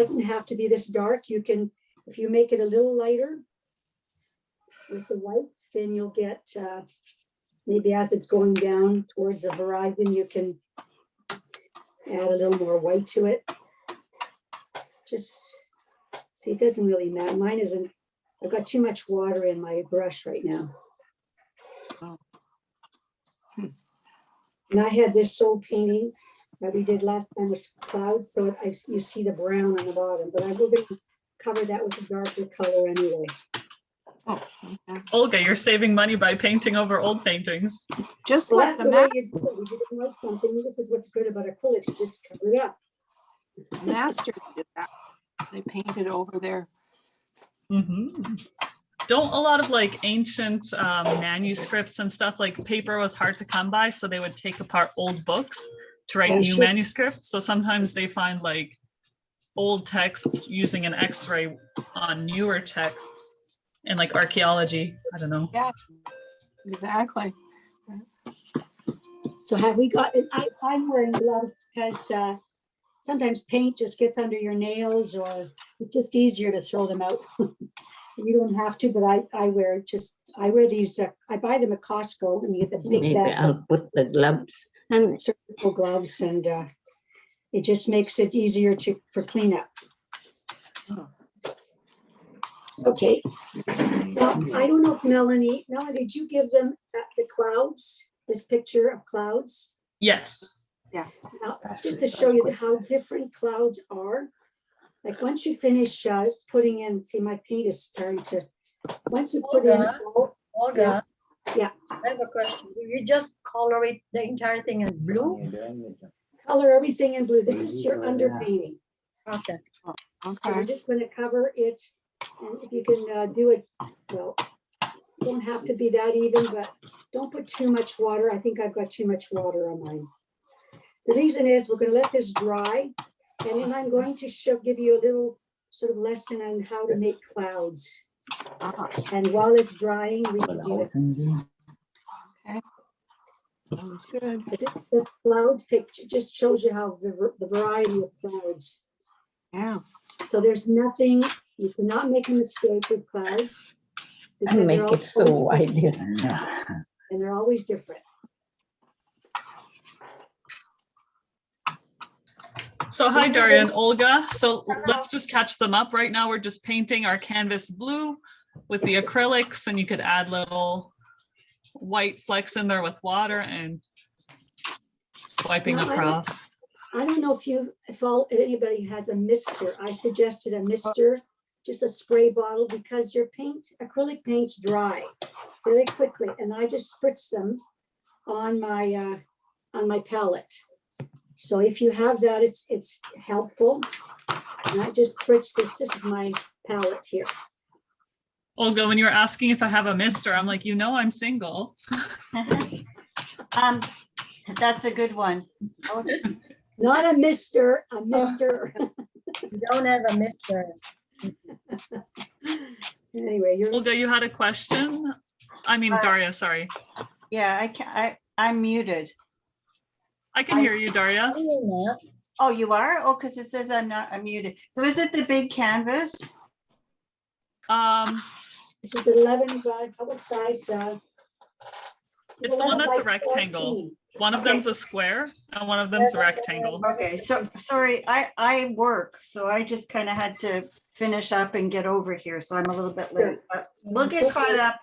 doesn't have to be this dark. You can, if you make it a little lighter with the white, then you'll get, maybe as it's going down towards the horizon, you can add a little more white to it. Just see, it doesn't really matter. Mine isn't, I've got too much water in my brush right now. Oh. And I had this soul painting that we did last time with clouds, so you see the brown on the bottom, but I'm going to cover that with a darker color anyway. Oh, okay. Olga, you're saving money by painting over old paintings. Just Well, like that's the the way you do it. If you don't like something, this is what's good about acrylics, you just cover it up. master did that. They painted over there. Mm-hmm. Don't a lot of like ancient manuscripts and stuff, like paper was hard to come by, so they would take apart old books to write new manuscripts. So sometimes they find like old texts using an X-ray on newer texts in like archaeology. I don't know. Yeah, exactly. So have we got, I'm wearing gloves because sometimes paint just gets under your nails, or it's just easier to throw them out. You don't have to, but I wear these, I buy them at Costco, and you get the big Maybe bag I'll put the gloves and surgical gloves, and it just makes it easier for cleanup. Okay. Now, I don't know if Melanie, did you give them the clouds, this picture of clouds? Yes. Yeah. Now, just to show you how different clouds are. Like once you finish putting in, see my paint is starting to, once you put in, Olga, yeah. I have a question. Do you just color it, the entire thing in blue? Color everything in blue. This is your underpainting. Okay. So Okay. we're just going to cover it, and if you can do it, well, you don't have to be that even, but don't put too much water. I think I've got too much water on mine. The reason is we're going to let this dry, and then I'm going to give you a little sort of lesson on how to make clouds. And while it's drying, we can do it. Okay. Sounds good. But this cloud picture just shows you how the variety of clouds. Yeah. So there's nothing, you cannot make a mistake with clouds. and make it so wide. And they're always different. So hi, Daria and Olga. So let's just catch them up. Right now, we're just painting our canvas blue with the acrylics, and you could add little white flecks in there with water and swiping across. I don't know if anybody has a mister. I suggested a mister, just a spray bottle, because your acrylic paints dry very quickly, and I just spritz them on my palette. So if you have that, it's helpful. And I just spritz this. This is my palette here. Olga, when you were asking if I have a mister, I'm like, I'm single. That's a good one. Not a mister, a mister. You don't have a mister. Anyway, Olga, you had a question? I mean, Daria, sorry. Yeah, I'm muted. I can hear you, Daria. Oh, you are? Oh, because it says I'm muted. So is it the big canvas? this is 11 by, what size? It's the one that's a rectangle. 14. One of them's a square and one of them's a rectangle. Okay, so sorry, I work, so I just kind of had to finish up and get over here, so I'm a little bit late, but we'll get caught up.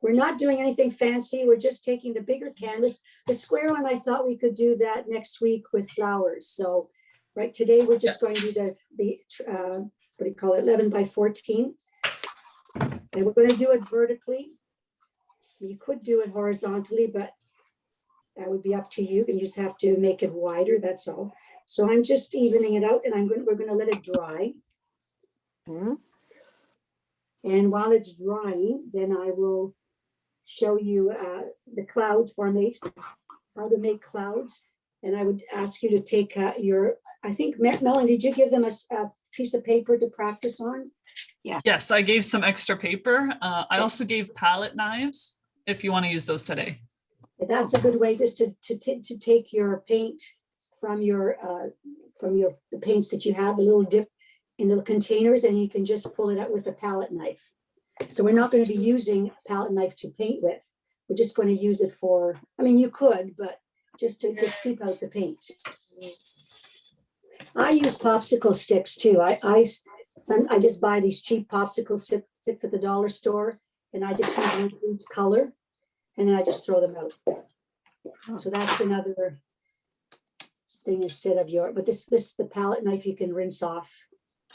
We're not doing anything fancy. We're just taking the bigger canvas. The square one, I thought we could do that next week with flowers. So right today, we're just going to do the what do you call it, 11 by 14. And we're going to do it vertically. You could do it horizontally, but that would be up to you. And you just have to make it wider, that's all. So I'm just evening it out, and we're going to let it dry. Mhm. And while it's drying, then I will show you the cloud formation, how to make clouds. And I would ask you to take I think, Melanie, did you give them a piece of paper to practice on? Yes, I gave some extra paper. I also gave palette knives if you want to use those today. That's a good way just to take your paint from the paints that you have, a little dip, in the containers, and you can just pull it out with a palette knife. So we're not going to be using a palette knife to paint with. We're just going to use it for, I mean, you could, but just to keep out the paint. I use popsicle sticks too. I just buy these cheap popsicle sticks at the dollar store, and I just use one for each color, and then I just throw them out. So that's another thing instead of but the palette knife you can rinse off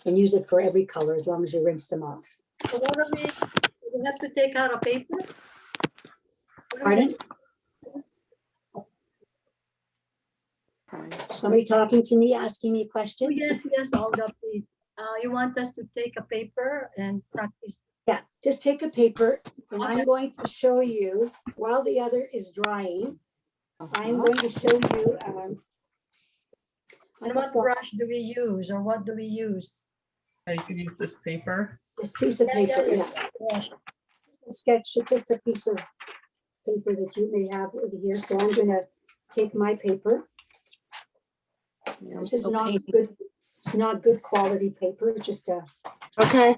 and use it for every color as long as you rinse them off. So what do we have to take out a paper? Pardon? Somebody talking to me, asking me a Oh, question? yes, Olga, please. You want us to take a paper and practice? Yeah, just take a paper, and I'm going to show you while the other is drying. I'm going to show you. And what brush do we use, or what do we use? You could use this paper. This piece of paper, yeah. Brush. A sketch, just a piece of paper that you may have over here. So I'm going to take my paper. This is not good. It's not good quality paper. It's just a. Okay,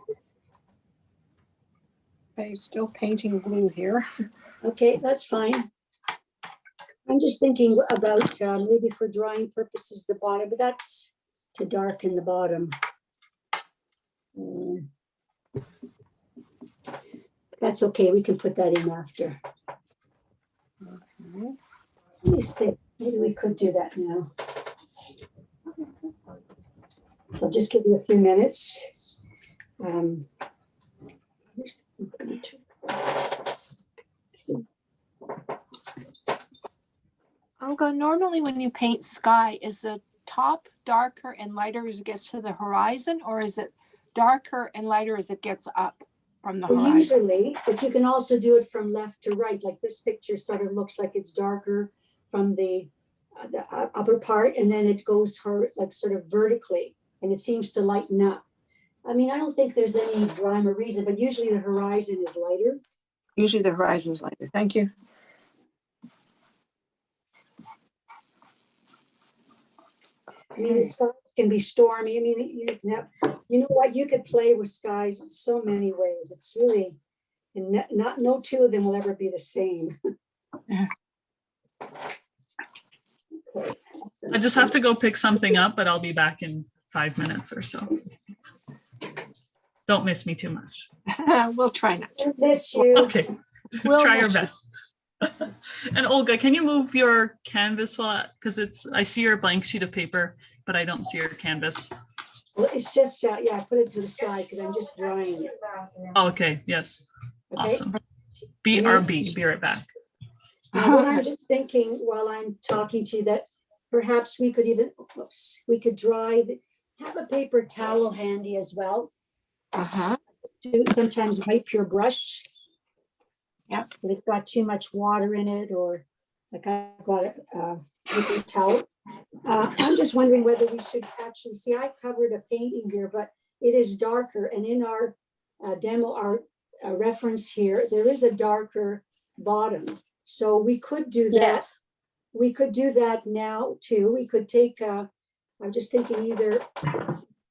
still painting blue here. Okay, that's fine. I'm just thinking about maybe for drawing purposes the bottom, but that's to darken the bottom. That's okay. We can put that in after. Let me see. Maybe we could do that now. So I'll just give you a few minutes. Olga, normally when you paint sky, is the top darker and lighter as it gets to the horizon, or is it darker and lighter as it gets up from the Well, horizon? usually, but you can also do it from left to right. Like this picture sort of looks like it's darker from the upper part, and then it goes like sort of vertically, and it seems to lighten up. I mean, I don't think there's any rhyme or reason, but usually the horizon is lighter. Usually the horizon is lighter. Thank you. I mean, the skies can be stormy. I mean, you can have, you know what, you could play with skies in so many ways. It's really, and no two of them will ever be the same. Okay. I just have to go pick something up, but I'll be back in 5 minutes or so. Don't miss me too much. We'll try not to. Miss you. Okay, We'll try your miss you. best. And Olga, can you move your canvas because I see your blank sheet of paper, but I don't see your canvas. Well, it's just, yeah, I put it to the side because I'm just drawing it. Oh, okay, yes, Okay. awesome. BRB, be right back. Now, what I'm just thinking while I'm talking to you, that perhaps we could even, we could have a paper towel handy as well. To sometimes wipe your brush. Yeah. If it's got too much water in it, or like I've got a paper towel. I'm just wondering whether we should actually see, I covered a painting here, but it is darker. And in our demo, our reference here, there is a darker bottom. So we could do that. Yes. We could do that now too. We could take, I'm just thinking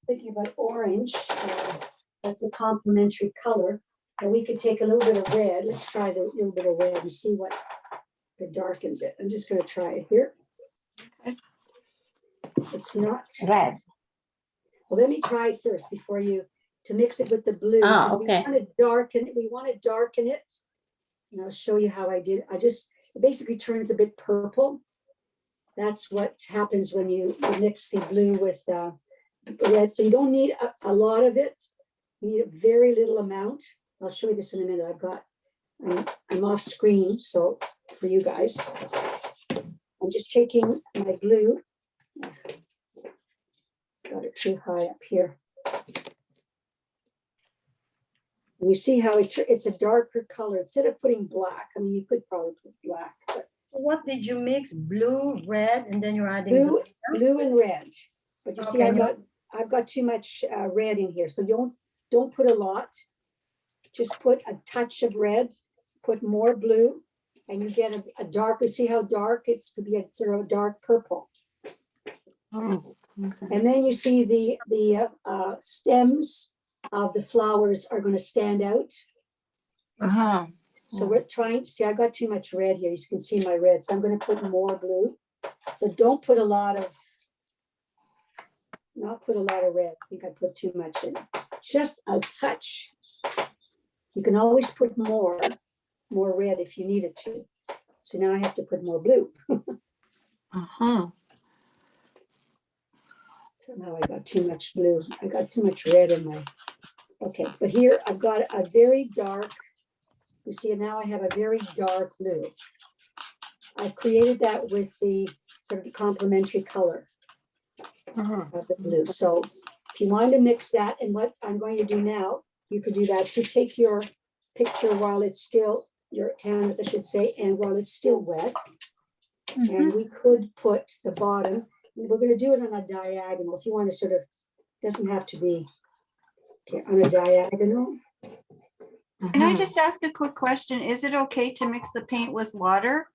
thinking about orange. That's a complementary color. And we could take a little bit of red. Let's try the little bit of red and see what darkens it. I'm just going to try it here. Okay. It's not Red. Well, let me try it first before to mix it with the blue. Ah, because okay. We want to darken it. And I'll show you how I did. It basically turns a bit purple. That's what happens when you mix the blue with red. So you don't need a lot of it. You need a very little amount. I'll show you this in a minute. I'm off screen, so for you guys. I'm just taking my glue. Got it too high up here. And you see how it's a darker color. Instead of putting black, I mean, you could probably put black, but What did you mix? Blue, red, and then you're adding blue and red. But you see, Okay. I've got too much red in here, so don't put a lot. Just put a touch of red, put more blue, and you get a darker. See how dark it's could be a sort of a dark purple. Oh, Okay. And then you see the stems of the flowers are going to stand out. Uh-huh. So we're trying to see, I got too much red here. You can see my red. So I'm going to put more blue. So don't put a lot of, not put a lot of red. I think I put too much in. Just a touch. You can always put more red if you needed to. So now I have to put more blue. Uh-huh. So now I got too much blue. I got too much red in my, okay. But here I've got a very dark, you see now I have a very dark blue. I've created that with the sort of the complementary color Uh-huh. of the blue. So if you wanted to mix that, and what I'm going to do now, you could do that. So take your picture while it's still, your canvas, I should say, and while it's still wet. And we could put the bottom, we're going to do it on a diagonal. If you want to sort of, doesn't have to be, okay, on a diagonal. Can I just ask a quick question? Is it okay to mix the paint with water?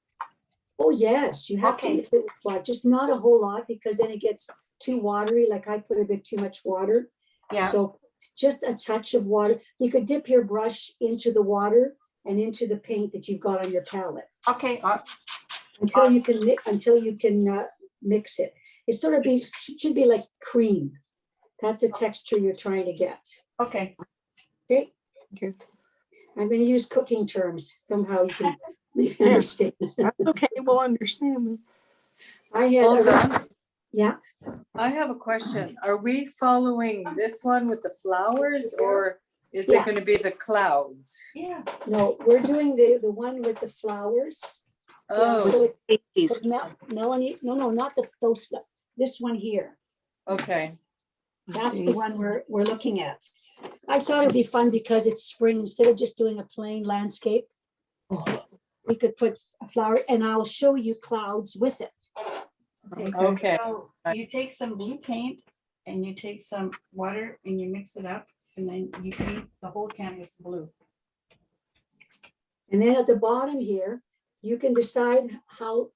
Oh, yes, you have to Okay. mix it with water, just not a whole lot, because then it gets too watery, like I put a bit too much water. Yeah. So just a touch of water. You could dip your brush into the water and into the paint that you've got on your palette Okay. until you can mix it. It sort of should be like cream. That's the texture you're trying to get. Okay. Okay. Okay. I'm going to use cooking terms. Somehow you can understand. That's okay, we'll understand. I had, Olga, yeah. I have a question. Are we following this one with the flowers or is Yeah. it going to be the clouds? Yeah. No, we're doing the one with the flowers. Yeah, Oh, so These. Melanie, no, not those, this one here. okay. That's the one we're looking at. I thought it'd be fun because it's spring. Instead of just doing a plain landscape, we could put a flower, and I'll show you clouds with it. Okay. So you take some blue paint and you take some water and you mix it up and then you paint the whole canvas blue. And then at the bottom here, you can decide how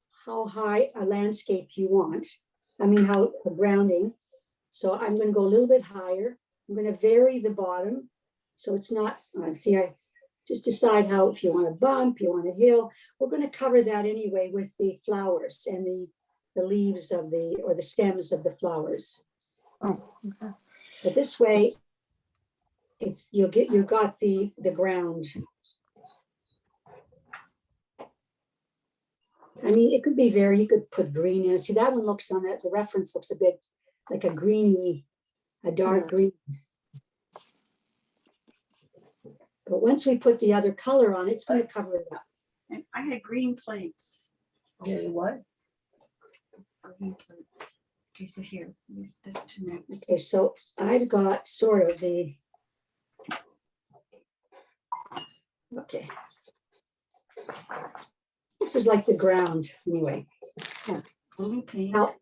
high a landscape you want. I mean, how a grounding. So I'm going to go a little bit higher. I'm going to vary the bottom. So it's not, see, I just decide how, if you want a bump, you want a hill. We're going to cover that anyway with the flowers and the leaves of or the stems of the flowers. Oh, okay. But this way, you've got the ground. I mean, it could be you could put green in it. See, that one looks on it, the reference looks a bit like a greeny, a dark green. But once we put the other color on, it's going to cover it up. And I had green plates. Okay, what? Green plates. Okay, so here, use this to mix. Okay, so I've got sort of okay. This is like the ground anyway. Blue paint. Now,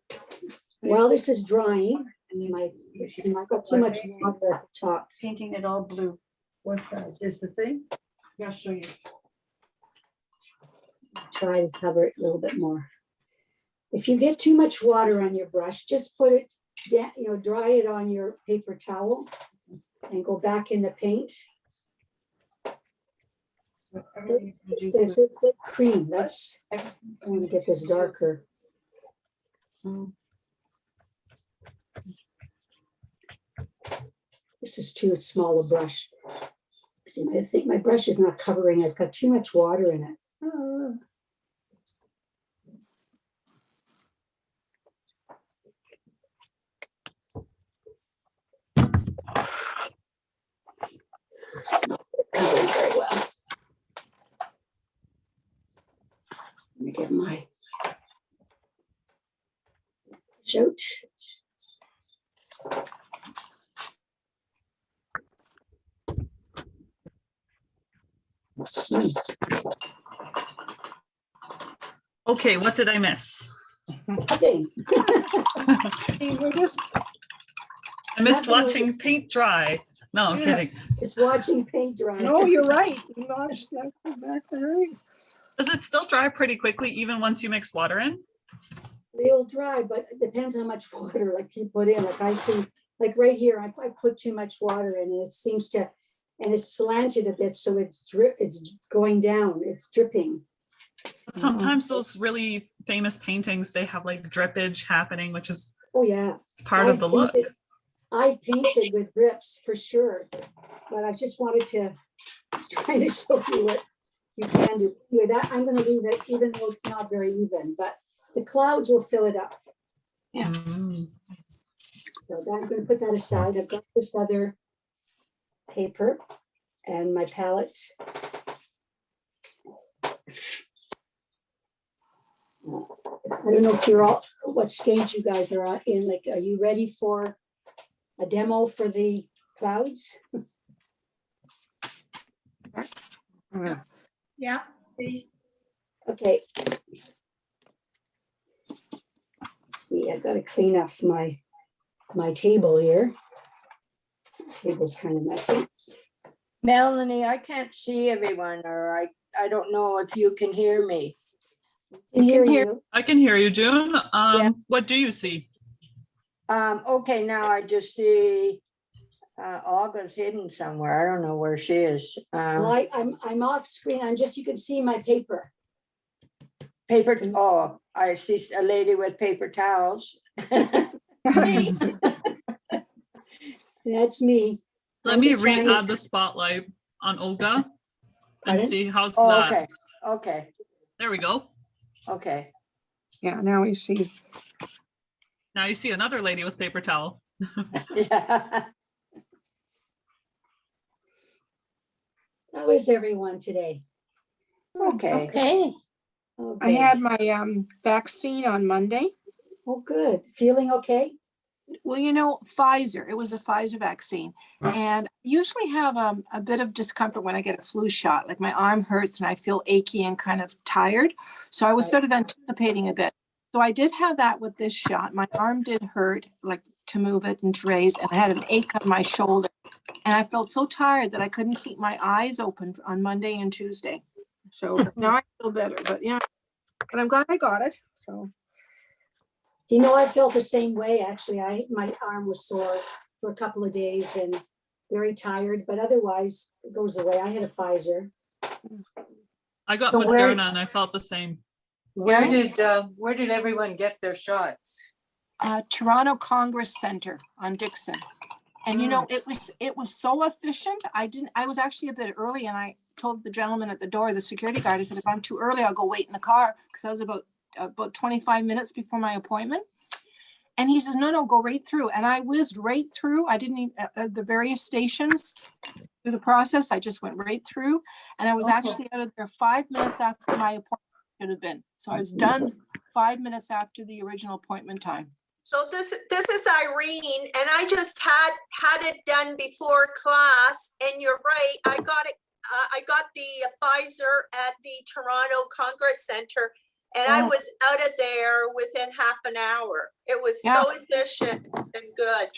while this is drying, And then I've got too much water at the top. painting it all blue. What's that? Is the thing? Yeah, I'll show you. Try to cover it a little bit more. If you get too much water on your brush, just put it down, dry it on your paper towel and go back in the paint. It's like cream. That's, I want to get this darker. This is too small a brush. See, I think my brush is not covering it. It's got too much water in it. This is not covering very well. Let me get my shoot. Okay, what did I miss? Nothing. I missed Nothing. watching paint dry. No, I'm kidding. Just watching paint dry. No, you're right. You lost that exactly right. Does it still dry pretty quickly even once you mix water in? They'll dry, but it depends how much water like you put in. Like I think, like right here, I put too much water in and it seems to, and it's slanted a bit, so it's going down, it's dripping. But sometimes those really famous paintings, they have like drippage happening, which is Oh, yeah. it's part of the look. I've painted with drips for sure, but I just wanted to try to show you what you can do. With that, I'm going to leave it, even though it's not very even, but the clouds will fill it up. Yeah. So that, I'm going to put that aside. I've got this other paper and my palette. I don't know if you're all, what stage you guys are in. Like, are you ready for a demo for the clouds? Yeah. Okay. Let's see, I've got to clean up my table here. Table's kind of messy. Melanie, I can't see everyone, or I don't know if you can hear me. Can hear you. I can hear you, June. Yeah. What do you see? Okay, now I just see Olga's hidden somewhere. I don't know where she is. Well, I'm off screen. I'm just, you can see my paper. Paper, oh, I see a lady with paper towels. That's me. Let I'm me just trying to- re-add the spotlight on Olga and Pardon? see how's Oh, that. okay, okay, There we go. okay. Yeah, now we see. Now you see another lady with paper towel. Yeah. How is everyone today? Okay. Okay. Oh, I had good. my vaccine on Monday. Oh, good. Feeling okay? Well, you know, Pfizer, it was a Pfizer vaccine. And I usually have a bit of discomfort when I get a flu shot, like my arm hurts and I feel achy and kind of tired. So I was Right. sort of anticipating a bit. So I did have that with this shot. My arm did hurt, like to move it and to raise, and I had an ache on my shoulder. And I felt so tired that I couldn't keep my eyes open on Monday and Tuesday. So now I feel better, but yeah, but I'm glad I got it. So You know, I felt the same way, actually. My arm was sore for a couple of days and very tired, but otherwise it goes away. I had a Pfizer. I got So where- Moderna and I felt the same. Where did everyone get their shots? Toronto Congress Center on Dixon. And you know, it was so efficient. I was actually a bit early and I told the gentleman at the door, the security guard, I said, if I'm too early, I'll go wait in the car, because I was about 25 minutes before my appointment. And he says, no, go right through. And I whizzed right through. I didn't even, the various stations through the process, I just went right through. And I was actually out of there 5 minutes after my appointment should have been. So I was done 5 minutes after the original appointment time. So this is Irene, and I just had it done before class, and you're right, I got it. I got the Pfizer at the Toronto Congress Center, and I was out of there within half an hour. It was so efficient and good.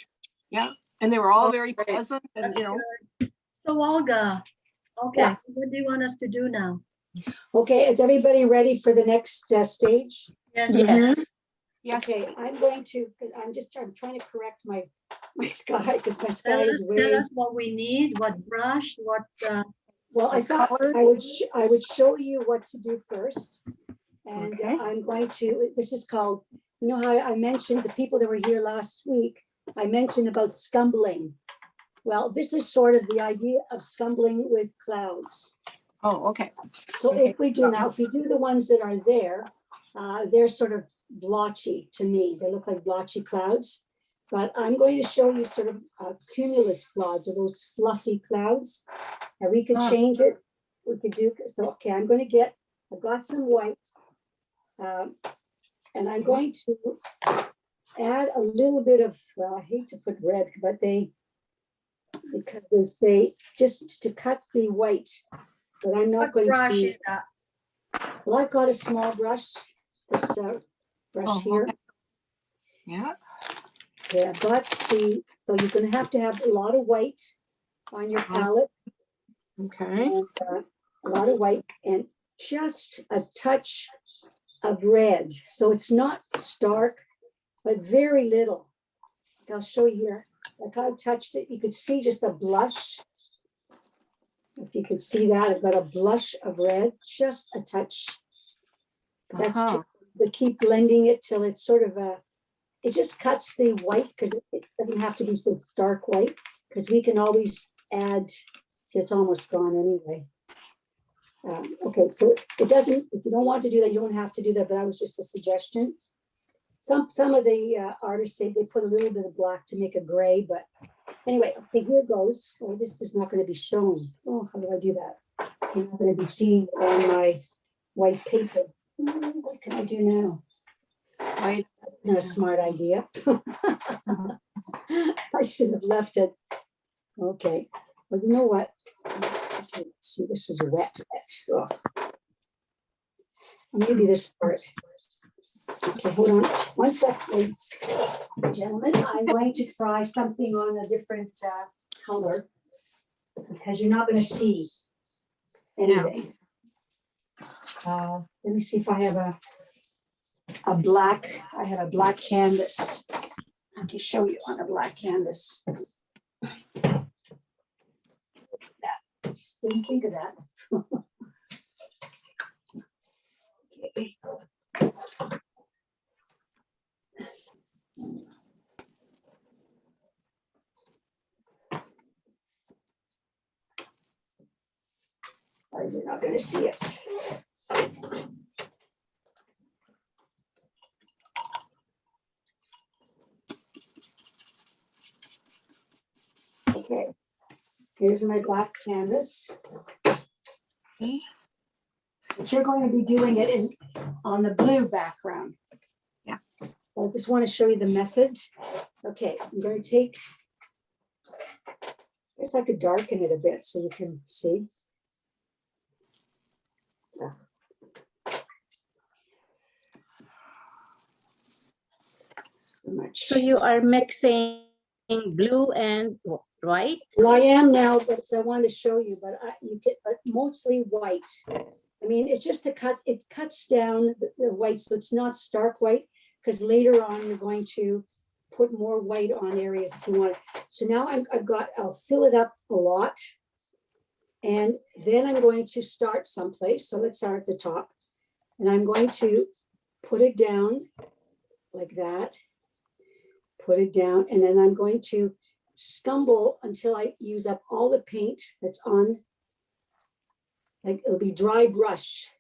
Yeah, and they were all very pleasant, and you know. So Olga, okay, Yeah. what do you want us to do now? Okay, is everybody ready for the next stage? Yes. Yes. Yes, Okay, I'm trying to correct my sky, because my sky Tell is us, way. tell us what we need, what brush, what, Well, I thought color? I would show you what to do first. And Okay. I'm going to, this is called, you know how I mentioned the people that were here last week, I mentioned about scumbling. Well, this is sort of the idea of scumbling with clouds. oh, okay. So Okay. if we do the ones that are there, they're sort of blotchy to me. They look like blotchy clouds. But I'm going to show you sort of cumulus clouds, or those fluffy clouds. And we could change it. We could do, so, okay, I've got some white. And I'm going to add a little bit of, well, I hate to put red, but because they say just to cut the white, but I'm not what going brush to. is that? Well, I've got a small brush, this brush Oh, here. okay. Yeah. Okay, I've got so you're gonna have to have a lot of white on your palette, Okay. and a lot of white, and just a touch of red. So it's not stark, but very little. I'll show you here. Like I touched it, you could see just a blush. If you could see that, I've got a blush of red, just a touch. That's just, we keep blending it till it's sort of a, it just cuts the white because it doesn't have to be so stark white because we can always add, see it's almost gone anyway. Okay, so it doesn't, if you don't want to do that, you don't have to do that, but that was just a suggestion. Some of the artists say they put a little bit of black to make a gray, but anyway, okay, here goes. Oh, this is not going to be shown. Oh, how do I do that? You're not going to be seeing on my white paper. What can I do now? That's not a smart idea. I should have left it. Okay, well, you know what? Okay, let's see, this is wet. Oh. Maybe this part. Okay, hold on 1 sec, please. Gentlemen, I'm going to try something on a different color because you're not going to see anything. Let me see if I have a black, I have a black canvas. I can show you on a black canvas. That, I just didn't think of that. Okay. You're not going to see it. Okay, here's my black canvas. But you're going to be doing it on the blue background. Yeah. I just want to show you the method. Okay, I'm going to take, I guess I could darken it a bit so you can see. Yeah. So much. So you are mixing blue and white? Well, I am now, but I want to show you, but you get mostly white. I mean, it's just it cuts down the white, so it's not stark white, because later on you're going to put more white on areas if you want. So now I'll fill it up a lot, and then I'm going to start someplace. So let's start at the top, and I'm going to put it down like that, put it down, and then I'm going to scumble until I use up all the paint that's on, like it'll be dry brush.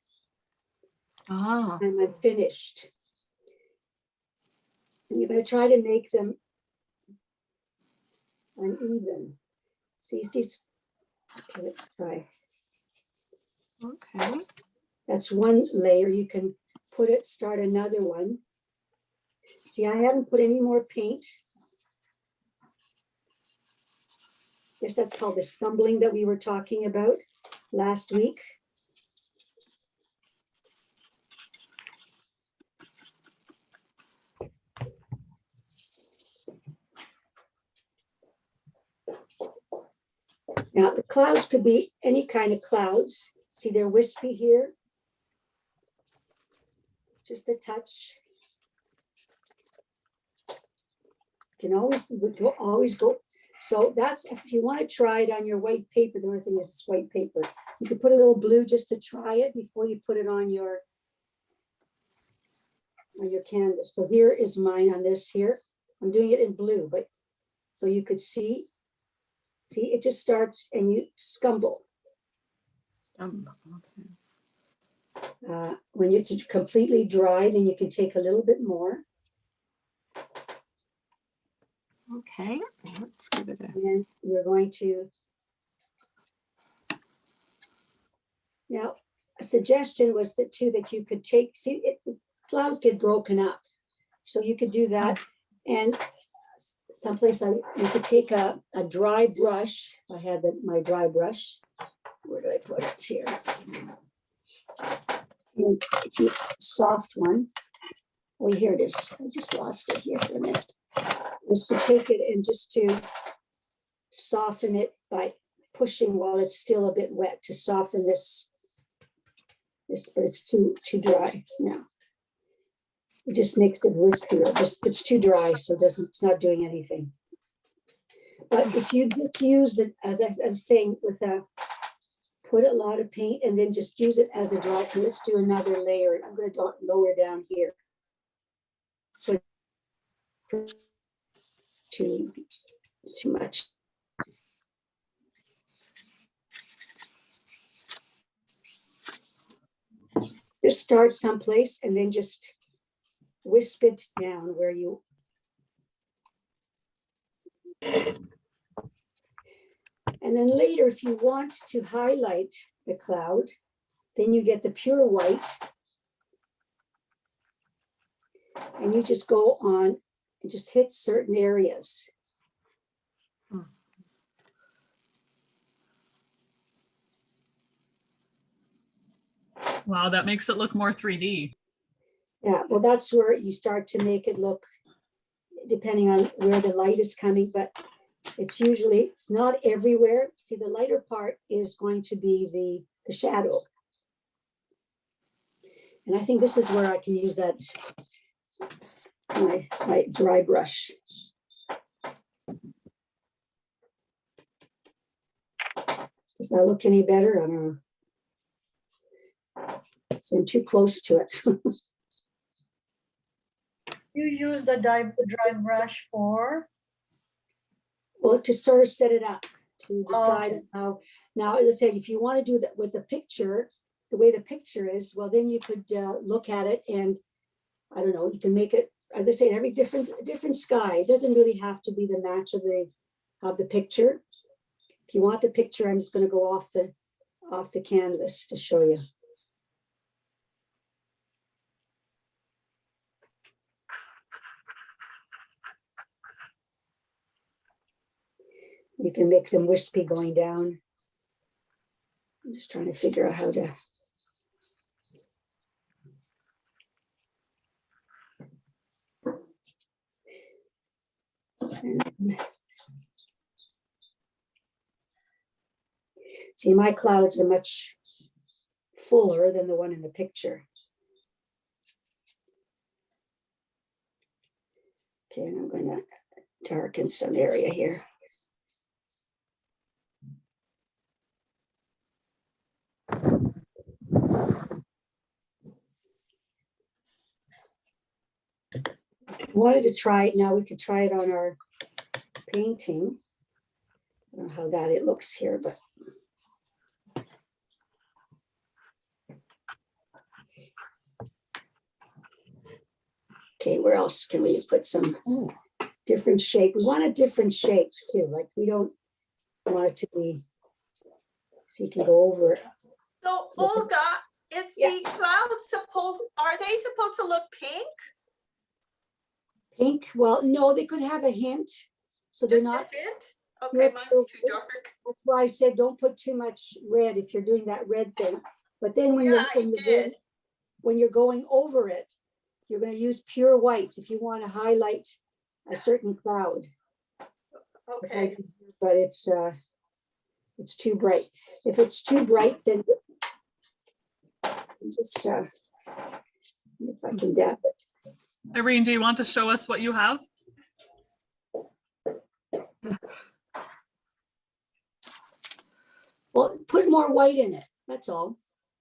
Ah. And I'm finished. And you're going to try to make them uneven. See, okay, let's try. Okay. That's one layer. You can put it, start another one. See, I haven't put any more paint. I guess that's called the stumbling that we were talking about last week. Now, the clouds could be any kind of clouds. See, they're wispy here. Just a touch. You can always go. So that's, if you want to try it on your white paper, the only thing is it's white paper. You could put a little blue just to try it before you put it on your canvas. So here is mine on this here. I'm doing it in blue, but so you could see it just starts and you scumble. Okay. When it's completely dry, then you can take a little bit more. Okay, let's give it a. And you're going to, now a suggestion was that you could take, see, clouds get broken up. So you could do that. And someplace you could take a dry brush. I had my dry brush. Where do I put it? Here. And if you soft one. Oh, here it is. I just lost it here for a minute. Just to take it and just to soften it by pushing while it's still a bit wet to soften this, but it's too dry now. It just makes it wispy. It's too dry, so it's not doing anything. But if you just use it, as I'm saying, put a lot of paint and then just use it as a dry. Let's do another layer. I'm going to lower down here. Put too much. Just start someplace and then just wisp it down where you. And then later, if you want to highlight the cloud, then you get the pure white. And you just go on and just hit certain areas. Wow, that makes it look more 3D. Yeah, well, that's where you start to make it look, depending on where the light is coming, but it's not everywhere. See, the lighter part is going to be the shadow. And I think this is where I can use that, my dry brush. Does that look any better? I don't know. I'm too close to it. You use the dry brush for? Well, to sort of set it up, to decide Okay. how. Now, as I said, if you want to do that with the picture, the way the picture is, well, then you could look at it and, I don't know, you can make it, as I say, every different sky. It doesn't really have to be the match of the picture. If you want the picture, I'm just going to go off the canvas to show you. You can make them wispy going down. I'm just trying to figure out how to. See, my clouds are much fuller than the one in the picture. Okay, and I'm going to darken some area here. Wanted to try it. Now we could try it on our painting. I don't know how that it looks here, but okay, where else can we put some different shape? We want a different shape too. Like we don't want it to be, so you can go over it. So Olga, is Yeah. the clouds are they supposed to look pink? Pink, well, no, they could have a hint. So they're Just not, a bit? Okay, mine's too That's dark. why I said don't put too much red if you're doing that red thing. But then when Yeah, I did. when you're going over it, you're going to use pure white if you want to highlight a certain cloud. Okay. But it's too bright. If it's too bright, then just if I can dab it. Irene, do you want to show us what you have? Well, put more white in it. That's all.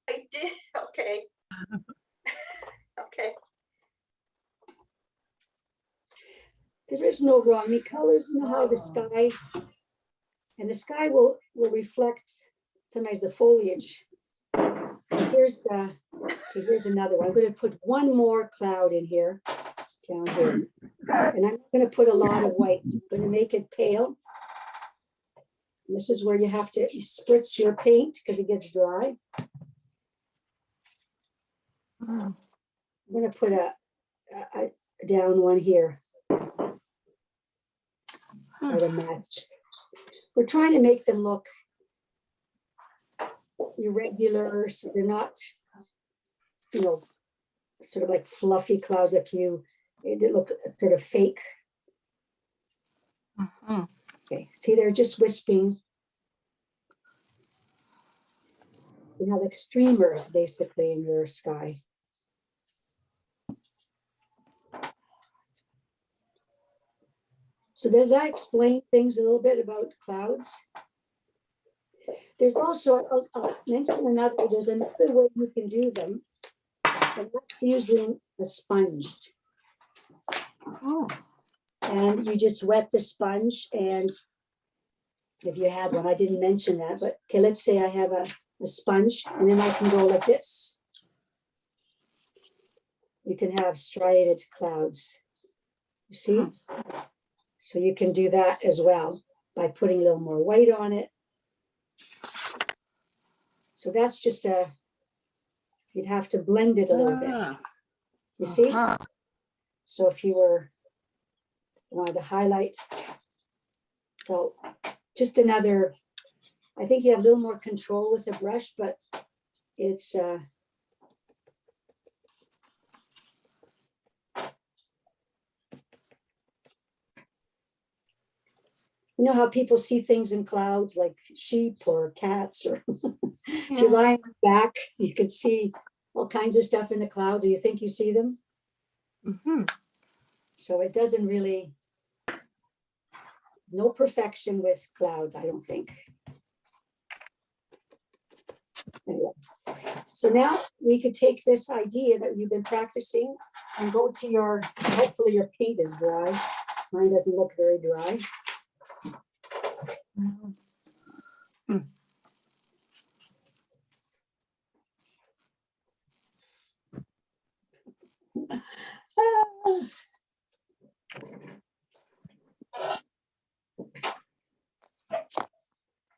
I did, okay. Okay. There is no wrong. I mean, colors, you know how the sky, and the sky will reflect sometimes the foliage. Here's another one. I'm going to put one more cloud in here, down here. And I'm going to put a lot of white. I'm going to make it pale. And this is where you have to spritz your paint because it gets dry. I'm going to put a down one here. Try to match. We're trying to make them look irregular, so they're not, you know, sort of like fluffy clouds that they look sort of fake. Okay, see, they're just wisping. You have like streamers basically in your sky. So does that explain things a little bit about clouds? There's also, I'll mention there's another way you can do them, and that's using a sponge. Oh, And you just wet the sponge, and if you had one, I didn't mention that, but okay, let's say I have a sponge, and then I can go like this. You can have striated clouds. You see? So you can do that as well by putting a little more white on it. So that's just you'd have to blend it a little bit. You see? So if you wanted to highlight, so just another, I think you have a little more control with the brush, but it's, you know how people see things in clouds like sheep or cats, or if you lie on your back, you can see all kinds of stuff in the clouds, or you think you see them. So it doesn't really, no perfection with clouds, I don't think. Anyway. So now we could take this idea that you've been practicing and go to your, hopefully your paint is dry. Mine doesn't look very dry.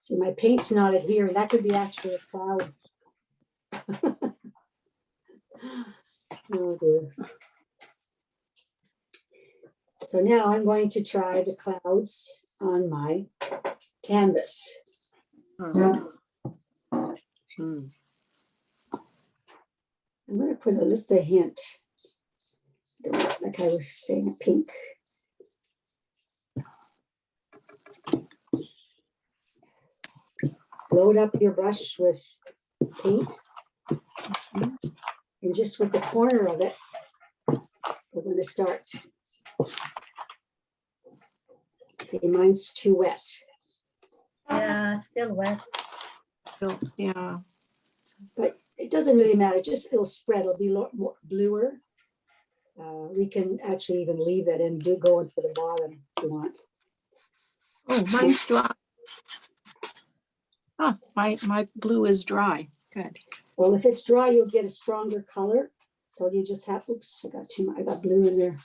See, my paint's not adhering. That could be actually a cloud. Oh dear. So now I'm going to try the clouds on my canvas. I'm going to put just a hint, like I was saying, pink. Load up your brush with paint, and just with the corner of it, we're going to start. See, mine's too wet. Yeah, it's still wet. yeah. But it doesn't really matter, just it'll spread, it'll be a lot more bluer. We can actually even leave it and do go into the bottom if you want. Oh, mine's dry. Oh, my blue is dry. Good. Well, if it's dry, you'll get a stronger color. So you just have, oops, I got too much, I got blue in there.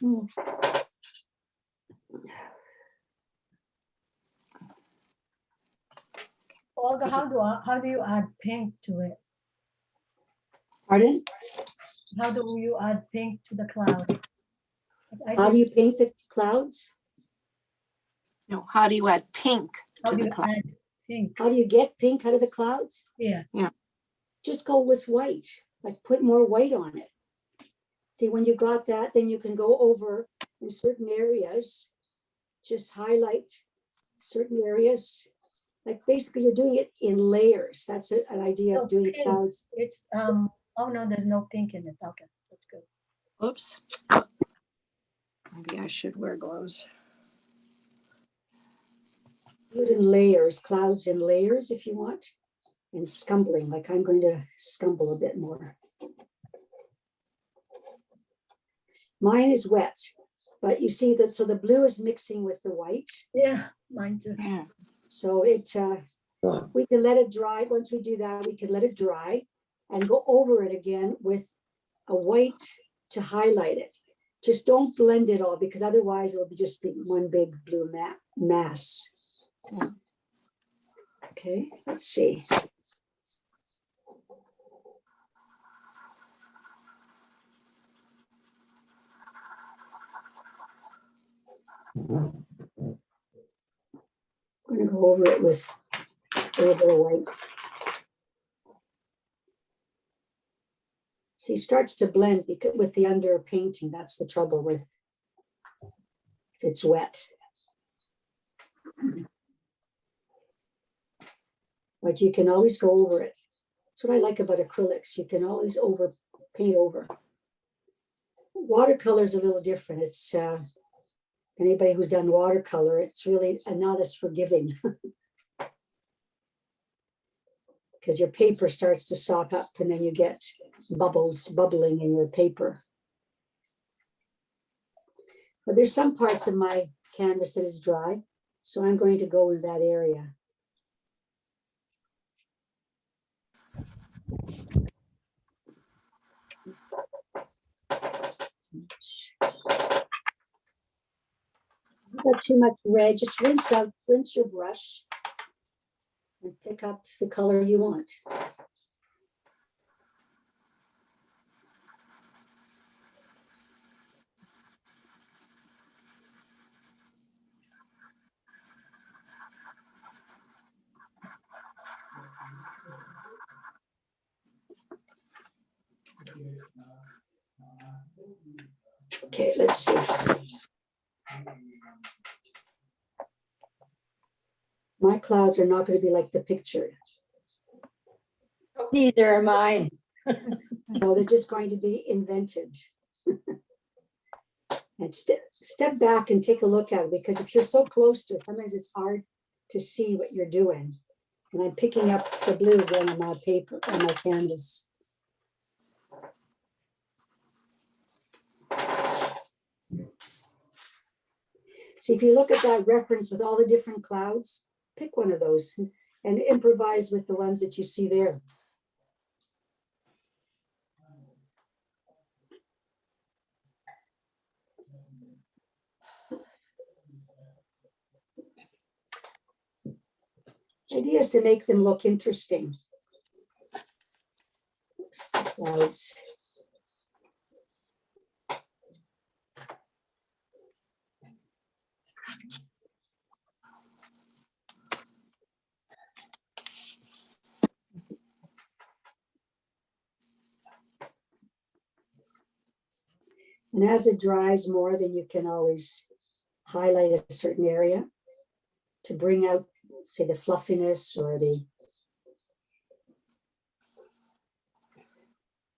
Olga, how do you add pink to it? Pardon? How do you add pink to the cloud? How do you paint the clouds? No, how do you add pink How to do the you cloud? add pink? How do you get pink out of the clouds? Yeah. Just go with white, like put more white on it. See, when you got that, then you can go over in certain areas, just highlight certain areas. Like basically you're doing it in layers. That's an idea of doing pink. clouds. It's oh no, there's no pink in it. Okay, that's good. Oops. Maybe I should wear gloves. Do it in layers, clouds in layers if you want. And scumbling, like I'm going to scumble a bit more. Mine is wet, but you see that, so the blue is mixing with the white. Yeah, mine too. Yeah. So it, we can let it dry. Once we do that, we can let it dry and go over it again with a white to highlight it. Just don't blend it all, because otherwise it will be just be one big blue mass. Yeah. Okay, let's see. I'm going to go over it with a little bit of white. See, it starts to blend because with the under painting. That's the trouble with if it's wet. But you can always go over it. That's what I like about acrylics. You can always paint over. Watercolor is a little different. It's Anybody who's done watercolor, it's really not as forgiving. Because your paper starts to soak up and then you get bubbles bubbling in your paper. But there's some parts of my canvas that is dry, so I'm going to go in that area. Not too much red, just rinse your brush and pick up the color you want. Okay, let's see. My clouds are not going to be like the picture. Neither are mine. No, they're just going to be invented. And step back and take a look at it, because if you're so close to it, sometimes it's hard to see what you're doing. And I'm picking up the blue again on my paper, on my canvas. See, if you look at that reference with all the different clouds, pick one of those and improvise with the ones that you see there. The idea is to make them look interesting. Oops, the clouds. And as it dries more, then you can always highlight a certain area to bring out, say, the fluffiness or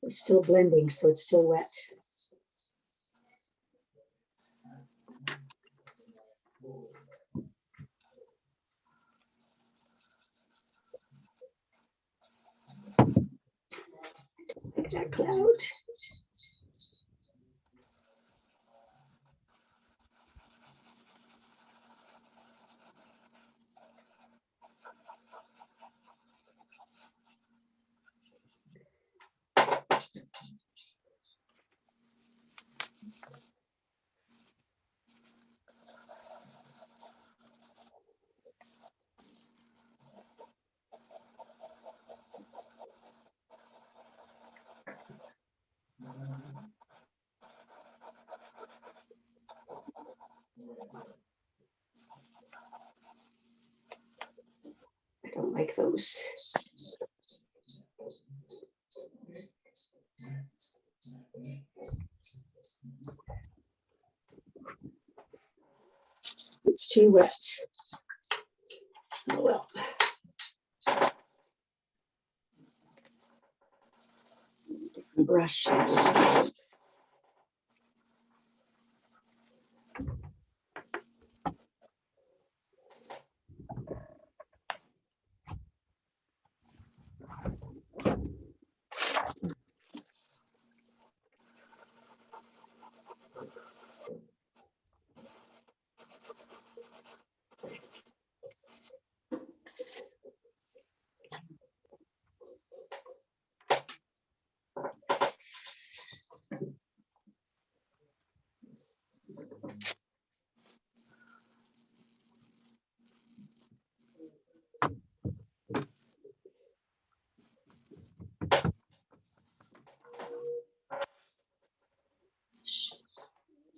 it's still blending, so it's still wet. Like that cloud. I don't like those. It's too wet. Oh well. Different brush.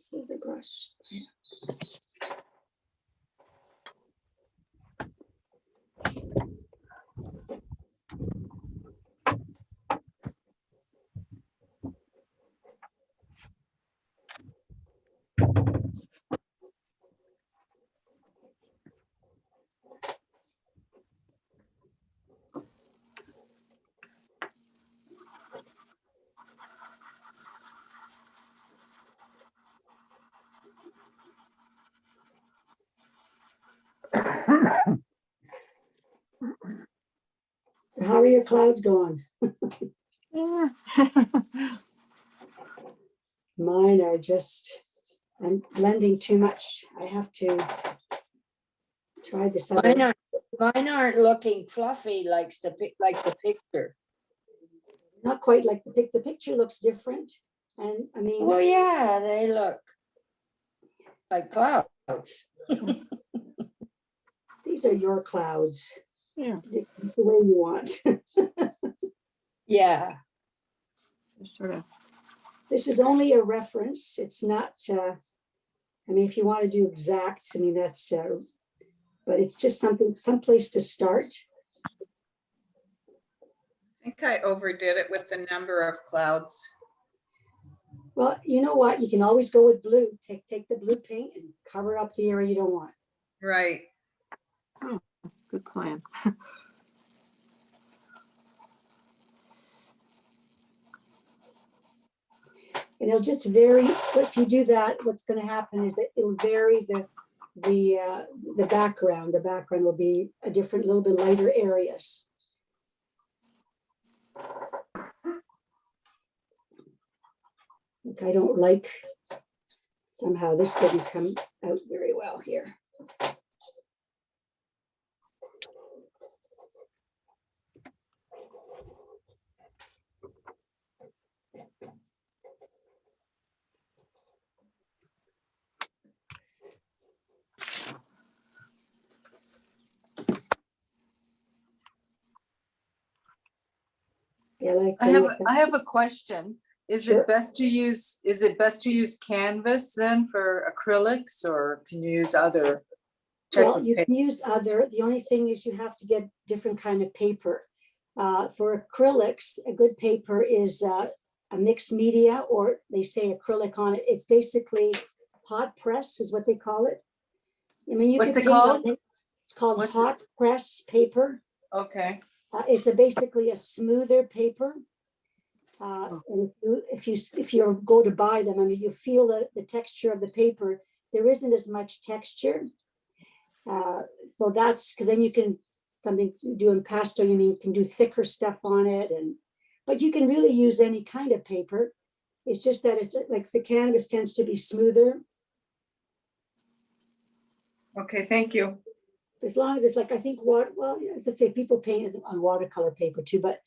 See the brush. So how are your clouds going? Yeah. Mine are just, I'm blending too much. I have to try this Mine other. aren't looking fluffy like the picture. Not quite like the picture looks different. And I mean, Well, yeah, they look like clouds. these are your clouds. Yeah. The way you want. Yeah. Sort of. This is only a reference. It's not, I mean, if you want to do exact, I mean, that's, but it's just something, someplace to start. I think I overdid it with the number of clouds. Well, you know what? You can always go with blue. Take the blue paint and cover up the area you don't want. Right. Good plan. And it'll just vary. But if you do that, what's going to happen is that it'll vary the background. The background will be a different, little bit lighter areas. Like I don't like, somehow this didn't come out very well here. Yeah, like I have a question. Is Sure. it best to use canvas then for acrylics, or can you use other? type Well, of you paper? can use other, the only thing is you have to get different kind of paper. For acrylics, a good paper is a mixed media, or they say acrylic on it. It's basically hot press is what they call it. I mean, you What's could it paint on called? it. It's called What's it- hot press paper. Okay. It's basically a smoother paper. And if you go to buy them, I mean, you feel the texture of the paper. There isn't as much texture. So that's because then you can something to do in pasto. You mean you can do thicker stuff on it, but you can really use any kind of paper. It's just that it's like the canvas tends to be smoother. Okay, thank you. As long as it's like, I think what, well, as I say, people paint on watercolor paper too, but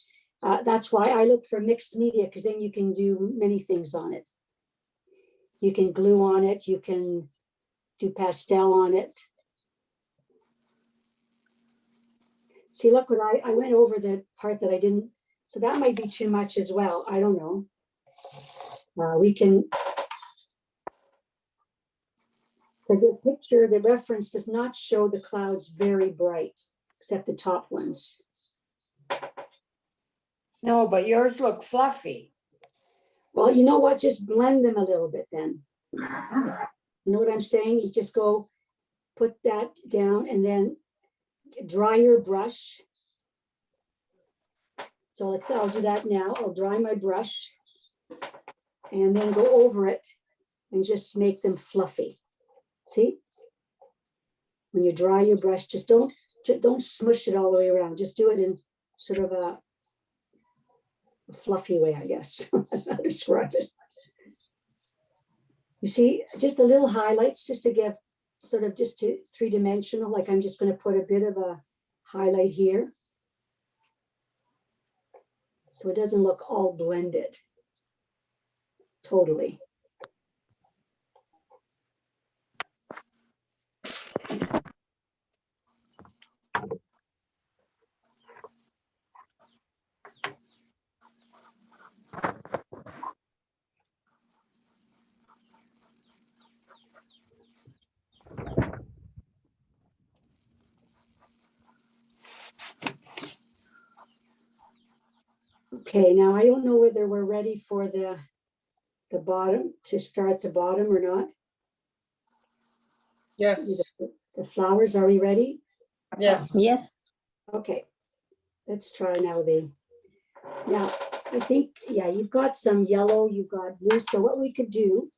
that's why I look for mixed media, because then you can do many things on it. You can glue on it, you can do pastel on it. See, look, when I went over the part that I didn't, so that might be too much as well. I don't know. We can, because the picture, the reference does not show the clouds very bright, except the top ones. No, but yours look fluffy. Well, you know what? Just blend them a little bit then. You know what I'm saying? You just go put that down and then dry your brush. So I'll do that now. I'll dry my brush and then go over it and just make them fluffy. See? When you dry your brush, just don't smush it all the way around. Just do it in sort of a fluffy way, I guess. I don't know how to describe it. You see, just a little highlights just to give sort of just to three-dimensional, like I'm just going to put a bit of a highlight here. So it doesn't look all blended. Totally. Okay, now I don't know whether we're ready for the bottom, to start the bottom or not. Yes. The flowers, are we ready? Yes. Yes. Okay, let's try now now I think, yeah, you've got some yellow, you've got blue. So what we could do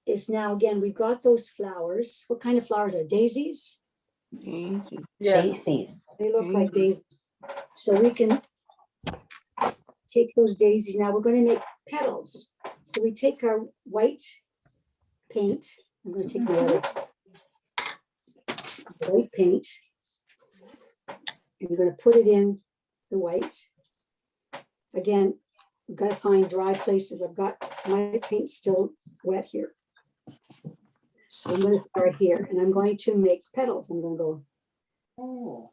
is now, again, we've got those flowers. What kind of flowers are daisies? Daisy. Yes. Daisies. They look like daisies. So we can take those daisies. Now we're going to make petals. So we take our white paint. I'm going to take the other white paint. And we're going to put it in the white. Again, I've got to find dry places. I've got my paint still wet here. So I'm going to start here and I'm going to make petals. I'm going to go. Oh.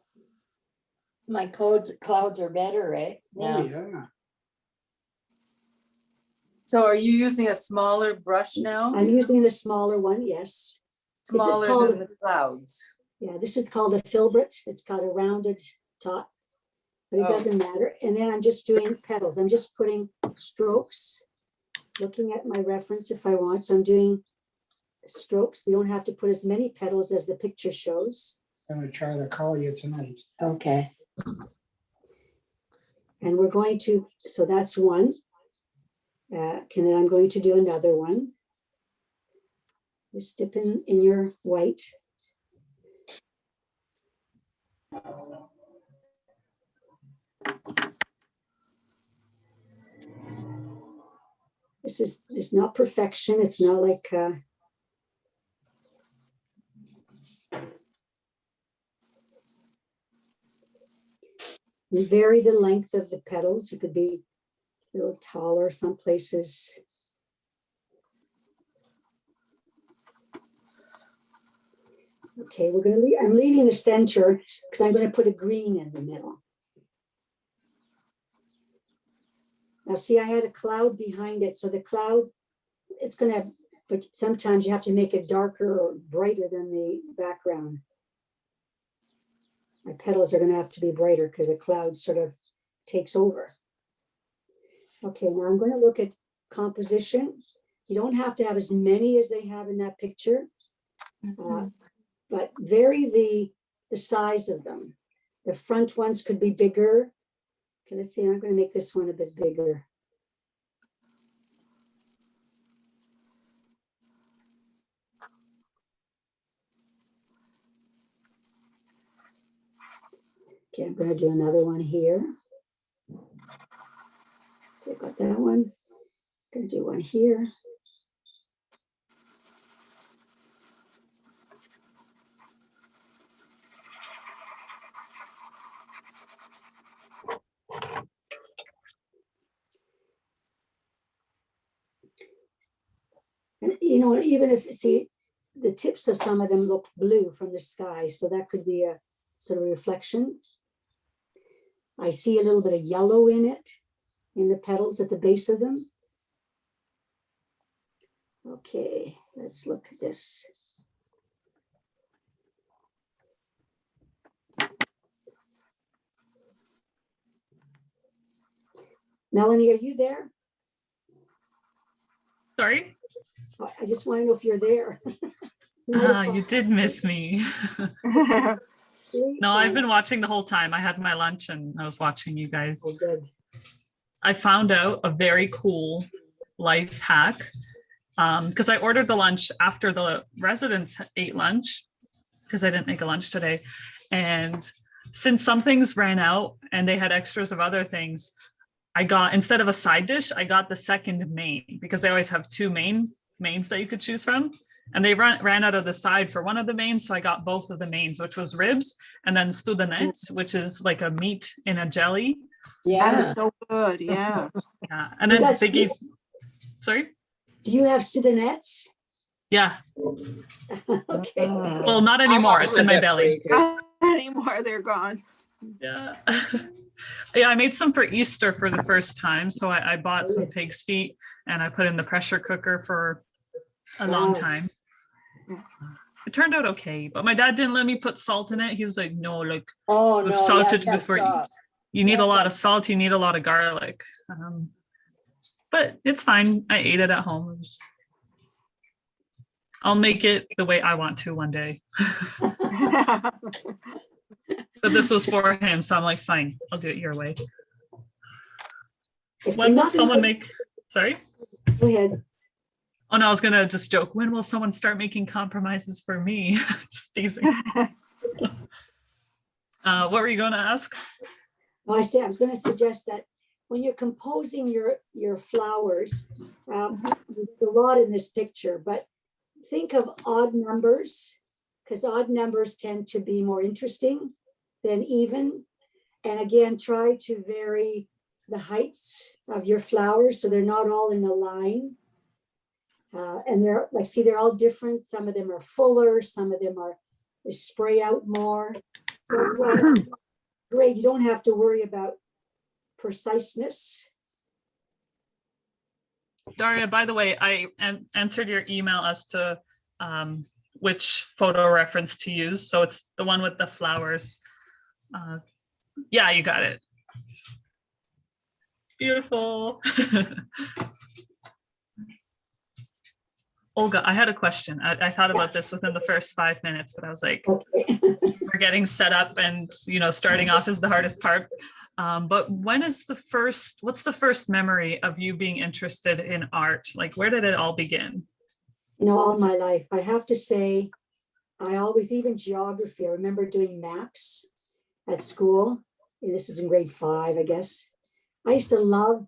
My clouds are better, right? Yeah. So are you using a smaller brush now? I'm using the smaller one, yes. Smaller called than the clouds? Yeah, this is called a filbert. It's got a rounded top, but it Oh. doesn't matter. And then I'm just doing petals. I'm just putting strokes, looking at my reference if I want. So I'm doing strokes. You don't have to put as many petals as the picture shows. I'm gonna try to call you tonight. Okay. And we're going to, so that's one. And then I'm going to do another one. Just dip in your white. This is not perfection. It's not like you vary the length of the petals. You could be a little taller some places. Okay, we're going to leave. I'm leaving the center because I'm going to put a green in the middle. Now, see, I had a cloud behind it. So the cloud, it's going to, but sometimes you have to make it darker or brighter than the background. My petals are going to have to be brighter because the cloud sort of takes over. Okay, now I'm going to look at composition. You don't have to have as many as they have in that picture, but vary the size of them. The front ones could be bigger. Okay, let's see, I'm going to make this one a bit bigger. Okay, I'm going to do another one here. Okay, got that one. Going to do one here. And you know, even if, see, the tips of some of them look blue from the sky, so that could be a sort of reflection. I see a little bit of yellow in it, in the petals at the base of them. Okay, let's look at this. Melanie, are you there? Sorry? I just want to know if you're there. You did miss me. No, I've been watching the whole time. I had my lunch and I was watching you guys. Oh, good. I found out a very cool life hack because I ordered the lunch after the residents ate lunch because I didn't make a lunch today. And since some things ran out and they had extras of other things, I got, instead of a side dish, I got the second main because they always have two mains that you could choose from. And they ran out of the side for one of the mains. So I got both of the mains, which was ribs and then studenettes, which is like a meat in a jelly. That Yeah. is so good. Yeah. Yeah. And then That's Biggie's, sorry? Do you have studenettes? Yeah. Okay. Well, not anymore. It's in my belly. Not anymore. They're gone. Yeah. Yeah, I made some for Easter for the first time. So I bought some pig's feet and I put in the pressure cooker for a long Wow. time. It turned out okay, but my dad didn't let me put salt in it. He was like, no, like Oh, we've no. salted yeah, that's before. tough. You need a lot of salt. You need a lot of garlic. But it's fine. I ate it at home. I'll make it the way I want to one day. But this was for him, so I'm like, fine, I'll do it your way. If When you're will not someone gonna- make? Sorry. Go ahead. Oh no, I was gonna just joke. When will someone start making compromises for me? Just teasing. What were you going to ask? Well, I was going to suggest that when you're composing your flowers, there's a lot in this picture, but think of odd numbers, because odd numbers tend to be more interesting than even. And again, try to vary the heights of your flowers so they're not all in a line. And they're all different. Some of them are fuller, some of them they spray out more. So it's great. You don't have to worry about preciseness. Daria, by the way, I answered your email as to which photo reference to use. So it's the one with the flowers. Yeah, you got it. Beautiful. Olga, I had a question. I thought about this within the first 5 minutes, but I was like, Okay. we're getting set up and, starting off is the hardest part. But what's the first memory of you being interested in art? Like, where did it all begin? All my life, I have to say, even geography, I remember doing maps at school. And this is in grade 5, I guess. I used to love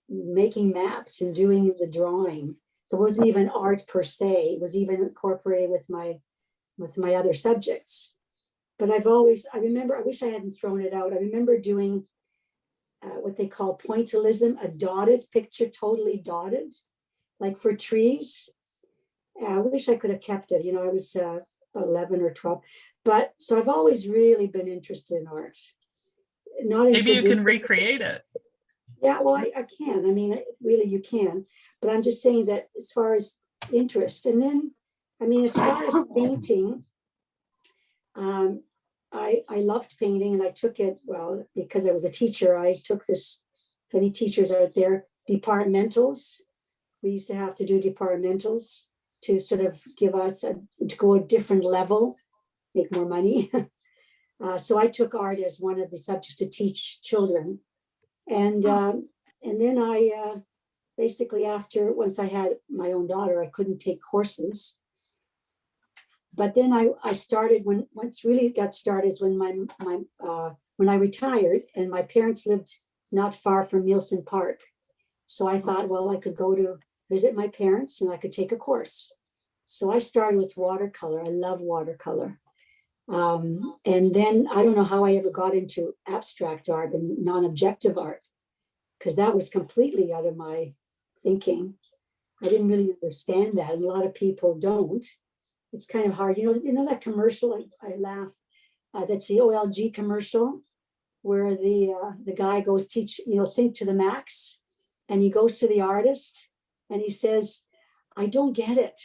making maps and doing the drawing. So it wasn't even art per se. It was even incorporated with my other subjects. But I remember, I wish I hadn't thrown it out. I remember doing what they call pointillism, a dotted picture, totally dotted, like for trees. I wish I could have kept it. I was 11 or 12. But so I've always really been interested in art. Maybe you can recreate it. Yeah, well, I can. I mean, really, you can. But I'm just saying that as far as interest. And then, as far as painting, I loved painting, and I took it, well, because I was a teacher, I took this, if any teachers out there, departmentals. We used to have to do departmentals to sort of give us, to go a different level, make more money. So I took art as one of the subjects to teach children. And then I basically once I had my own daughter, I couldn't take courses. But then I started once really got started is when when I retired, and my parents lived not far from Nielsen Park. So I thought, well, I could go to visit my parents and I could take a course. So I started with watercolor. I love watercolor. And then I don't know how I ever got into abstract art and non-objective art, because that was completely out of my thinking. I didn't really understand that, and a lot of people don't. It's kind of hard. You know that commercial, I laugh, that's the OLG commercial, where the guy goes teach, think to the max, and he goes to the artist and he says, I don't get it.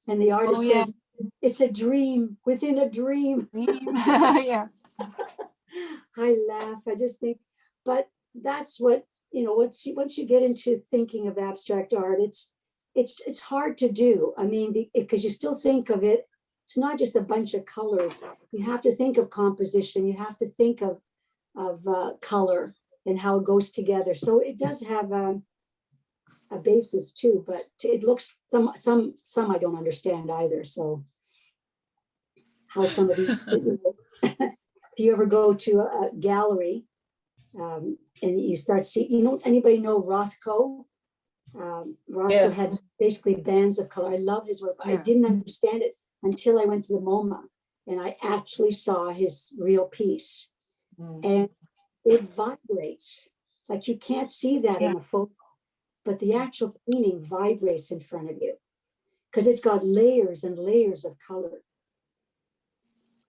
And the artist says, it's a dream within a dream. Yeah. I laugh. I just think, but that's what, once you get into thinking of abstract art, it's hard to do. I mean, because you still think of it, it's not just a bunch of colors. You have to think of composition. You have to think of color and how it goes together. So it does have a basis too, but it looks some I don't understand either. So how some of these, if you ever go to a gallery and you start seeing, anybody know Rothko? Rothko Yes. had basically bands of color. I love his work. But I didn't understand it until I went to the MoMA and I actually saw his real piece. And it vibrates. Like you can't see that in a photo, but the actual painting vibrates in front of you because it's got layers and layers of color.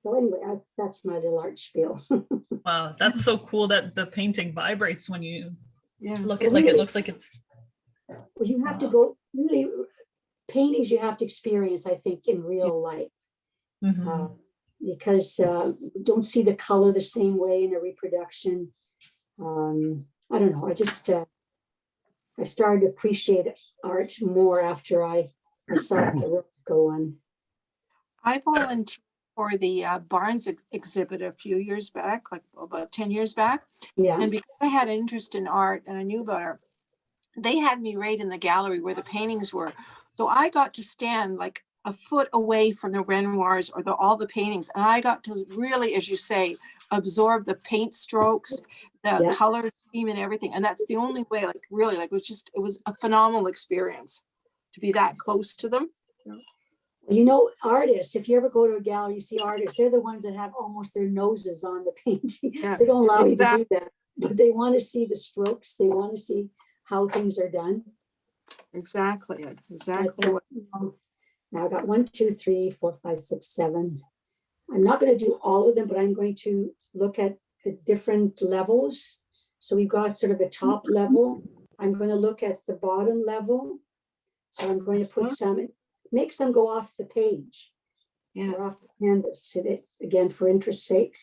So anyway, that's my little art spiel. Wow, that's so cool that the painting vibrates when you look at, Really? like, it looks like it's. Well, you have to go, really, paintings you have to experience, I think, in real life. Because you don't see the color the same way in a reproduction. I don't know, I started to appreciate art more after I saw the work go on. I volunteered for the Barnes exhibit a few years back, like about 10 years back. Yeah. And because I had an interest in art and I knew about art, they had me right in the gallery where the paintings were. So I got to stand like a foot away from the Renoirs or all the paintings. And I got to really, as you say, absorb the paint strokes, the Yeah. color scheme and everything. And that's the only way, like really, like it was a phenomenal experience to be that close to them. You know, artists, if you ever go to a gallery, you see artists, they're the ones that have almost their noses on the painting. Yeah. They don't allow you to do that, but they want to see the strokes. They want to see how things are done. Exactly. Exactly. But, now I got 1, 2, 3, 4, 5, 6, 7. I'm not going to do all of them, but I'm going to look at the different levels. So we've got sort of the top level. I'm going to look at the bottom level. So I'm going to put some, make some go off the page. Yeah. Or off the canvas, again, for interest's sake.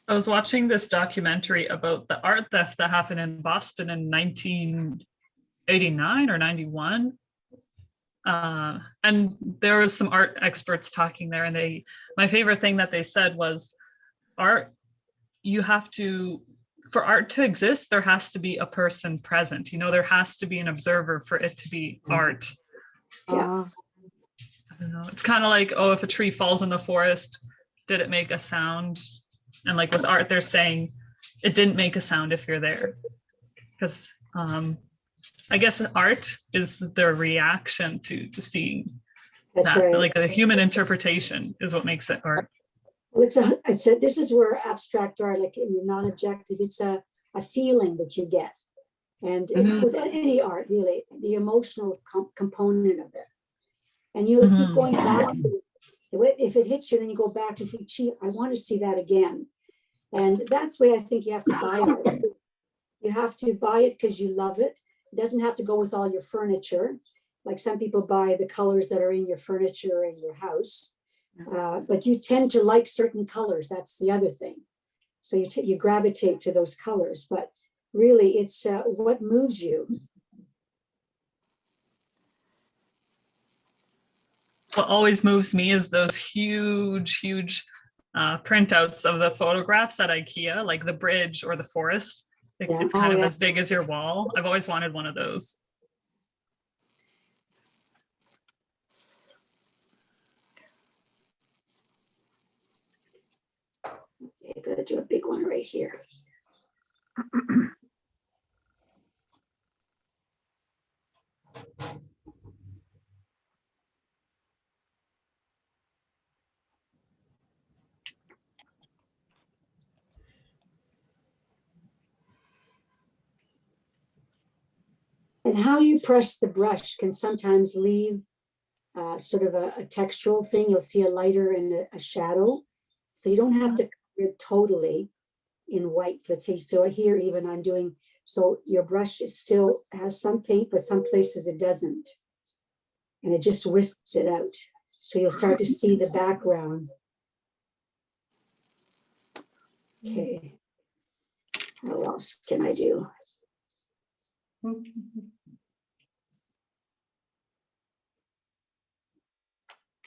I was watching this documentary about the art theft that happened in Boston in 1989 or 91. And there was some art experts talking there, and my favorite thing that they said was, art, you have to, for art to exist, there has to be a person present. There has to be an observer for it to be art. Yeah. I don't know. It's kind of like, oh, if a tree falls in the forest, did it make a sound? And like with art, they're saying it didn't make a sound if you're there. Because I guess art is the reaction to seeing. That's that. right. Like the human interpretation is what makes it art. Well, I said, this is where abstract art, like in the non-objective, it's a feeling that you get. And with any art, really, the emotional component of it. And you keep going back. If it hits you, then you go back and think, gee, I want to see that again. And that's why I think you have to buy art. You have to buy it because you love it. It doesn't have to go with all your furniture. Like some people buy the colors that are in your furniture in your house. But you tend to like certain colors. That's the other thing. So you gravitate to those colors. But really, it's what moves you. What always moves me is those huge printouts of the photographs at IKEA, like the bridge or the forest. It's kind of as big as your wall. I've always wanted one of those. Okay, I'm gonna do a big one right here. And how you press the brush can sometimes leave sort of a textural thing. You'll see a lighter and a shadow. So you don't have to cover it totally in white. Let's say, so here even I'm doing, so your brush is still has some paint, but some places it doesn't. And it just whips it out. So you'll start to see the background. Okay. What else can I do? Can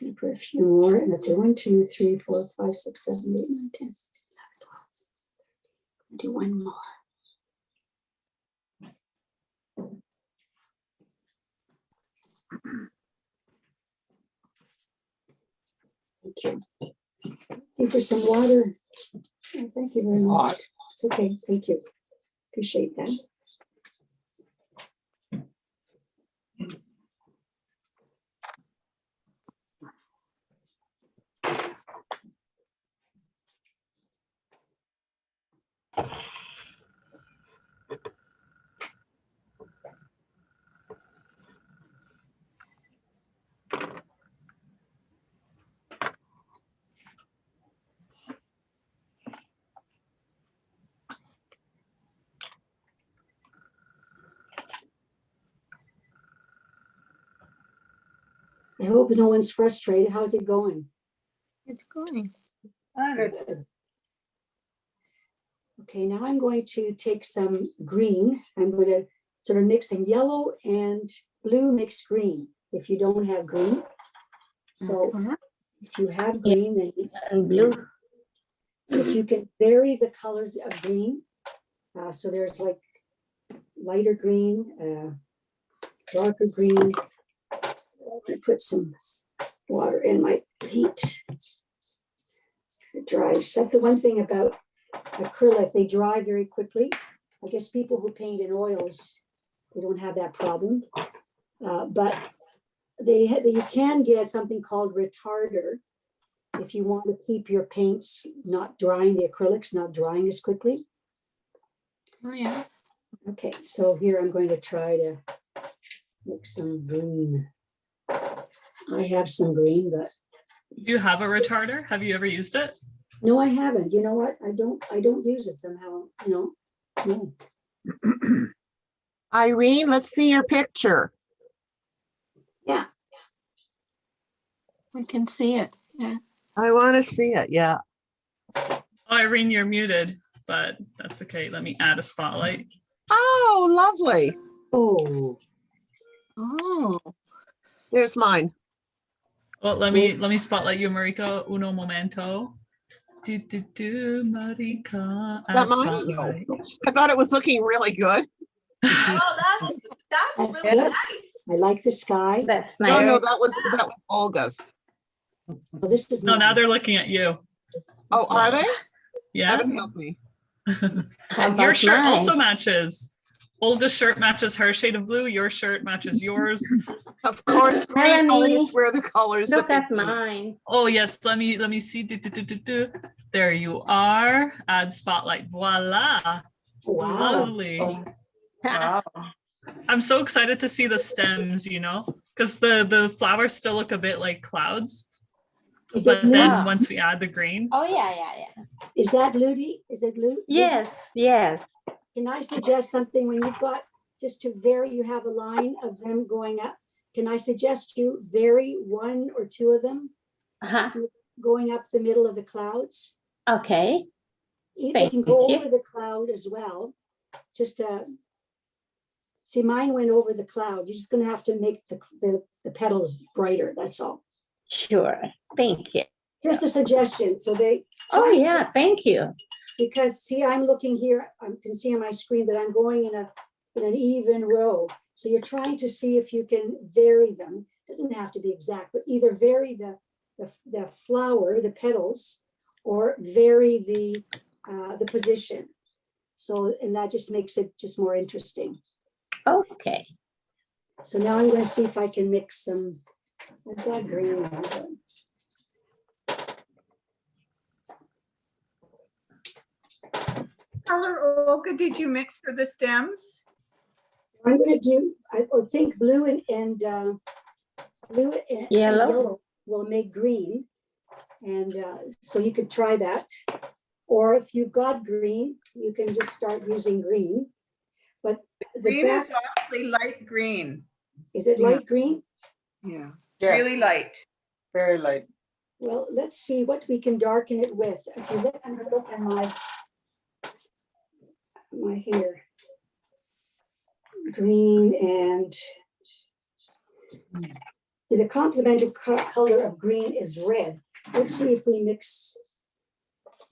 I put a few more? And let's say 1, 2, 3, 4, 5, 6, 7, 8, 9, 10, 11, 12. Do one more. Thank you. Thank you for some water. Oh, thank you very much. It's okay. Thank you. Appreciate that. I hope no one's frustrated. How's it going? It's going. Good. Okay, now I'm going to take some green. I'm going to sort of mix in yellow and blue mixed green if you don't have green. So if you have green, then And blue. if you can vary the colors of green. So there's like lighter green, darker green. I put some water in my paint. It dries. That's the one thing about acrylic, they dry very quickly. I guess people who paint in oils, they don't have that problem. But you can get something called retarder if you want to keep your paints not drying, the acrylics not drying as quickly. Oh, yeah. Okay, so here I'm going to try to mix some green. I have some green, but Do you have a retarder? Have you ever used it? no, I haven't. You know what? I don't use it somehow, you know. No. Irene, let's see your picture. Yeah. We can see it. Yeah. I want to see it. Yeah. Oh, Irene, you're muted, but that's okay. Let me add a spotlight. Oh, lovely. Oh. Oh. There's mine. Well, let me spotlight you, Marika. Uno momento. Marika. Is that Add mine? No. spotlight. I thought it was looking really good. Oh, that's really good. nice. I like the sky. That's No, my. no, that was Olga's. So this is No, now mine. they're looking at you. Oh, are they? Yeah. Haven't helped me. How And your about shirt mine? also matches. Olga's shirt matches her shade of blue. Your shirt matches yours. Of course, great Melanie, artists wear the colors. Look that at they do. mine. Oh yes, let me see. There you are. Add spotlight. Voila. Wow. Lovely. Wow. I'm so excited to see the stems, because the flowers still look a bit like clouds. Is But it then blue? once we add the green. Oh, yeah. Is that Ludi? Is it Ludi? Yes. Can I suggest something when you've got, just to vary, you have a line of them going up. Can I suggest you vary one or two of them going up the middle of the clouds? Okay. They can go Thank you. over the cloud as well. Just see, mine went over the cloud. You're just going to have to make the petals brighter. That's all. Sure. Thank you. Just a suggestion. So they. Oh, yeah. Thank you. Because see, I'm looking here, I can see on my screen that I'm going in an even row. So you're trying to see if you can vary them. Doesn't have to be exact, but either vary the flower, the petals, or vary the position. So, and that just makes it just more interesting. Okay. So now I'm going to see if I can mix some. I've got green. Color, Olga, did you mix for the stems? I'm going to do, I think blue and yellow will make green. And so you could try that. Or if you've got green, you can just start using green. But Green is awfully light green. Is it light green? Yeah. Yes. Really light. Very light. Well, let's see what we can darken it with. If you look, I'm going to look at my hair. Green and see, the complementary color of green is red. Let's see if we mix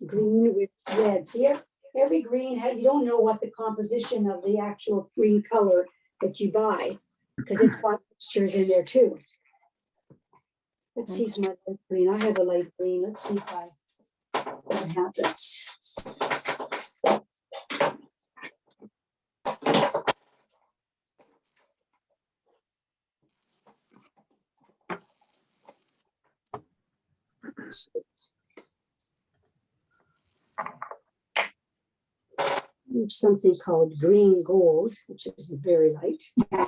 green with red. See, every green, you don't know what the composition of the actual green color that you buy, because it's got textures in there too. Let's see some light green. I have a light green. Let's see what happens. Something called green gold, which is very light. But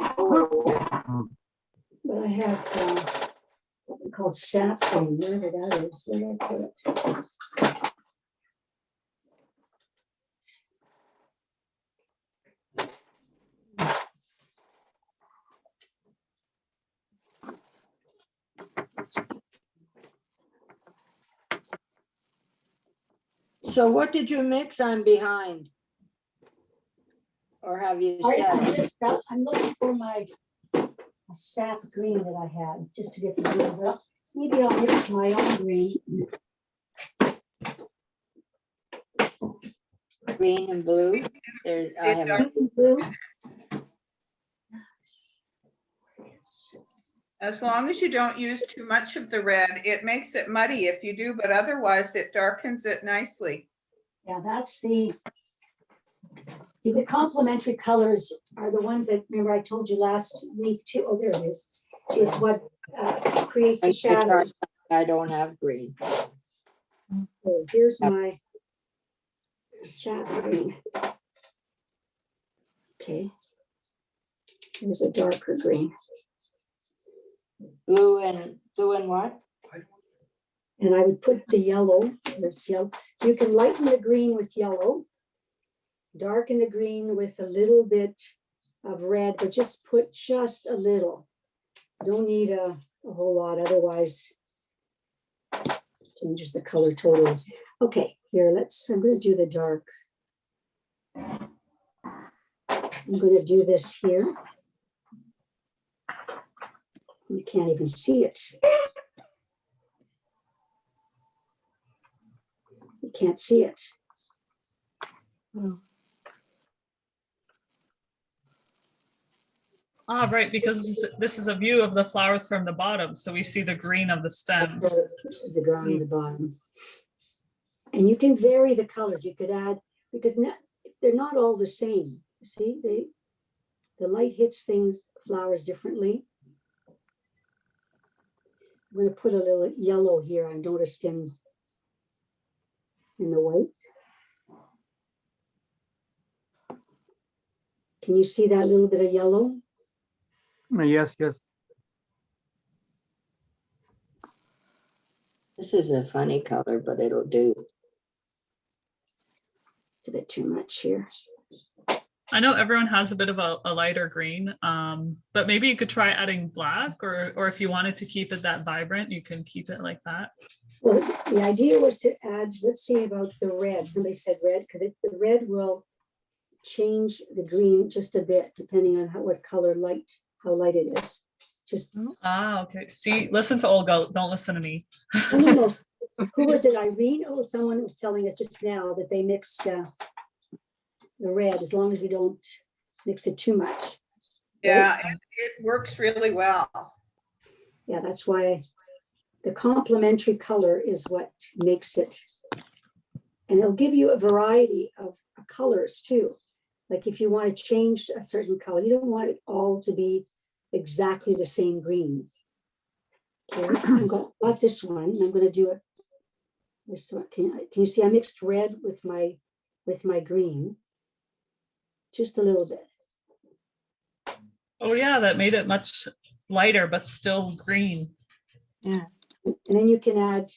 I have something called saffron. Wherever that is, where did I put it? So what did you mix? I'm behind. Or have you said? I'm looking for my sap green that I had, just to get the green. Well, maybe I'll mix my own green. Green and blue. There's, I have Green and blue. As long as you don't use too much of the red, it makes it muddy if you do, but otherwise it darkens it nicely. Yeah, that's the, see, the complementary colors are the ones that, remember I told you last week too, oh, there it is what creates the shadows. I don't have green. So here's my shadow green. Okay. Here's a darker green. Blue and what? And I would put the yellow, this yellow. You can lighten the green with yellow, darken the green with a little bit of red, but just put just a little. Don't need a whole lot, otherwise changes the color totally. Okay, here, I'm gonna do the dark. I'm gonna do this here. You can't even see it. You can't see it. Oh. Ah, right, because this is a view of the flowers from the bottom, so we see the green of the stem. This is the green at the bottom. And you can vary the colors. You could add, because they're not all the same. See, the light hits flowers differently. I'm going to put a little yellow here. I noticed in the white. Can you see that little bit of yellow? Yes, yes. This is a funny color, but it'll do. It's a bit too much here. I know everyone has a bit of a lighter green, but maybe you could try adding black, or if you wanted to keep it that vibrant, you can keep it like that. Well, the idea was to add, let's see about the red. Somebody said red, because the red will change the green just a bit, depending on what color how light it is. Just okay. See, listen to Olga. Don't listen to me. no. Who was it? Irene? Oh, someone was telling us just now that they mixed the red, as long as we don't mix it too much. Yeah, right? It works really well. Yeah, that's why the complementary color is what makes it. And it'll give you a variety of colors too. Like if you want to change a certain color, you don't want it all to be exactly the same green. Okay, I've got this one, and I'm going to do it. This one. Can you see I mixed red with my green? Just a little bit. Oh yeah, that made it much lighter, but still green. Yeah. And then you can add,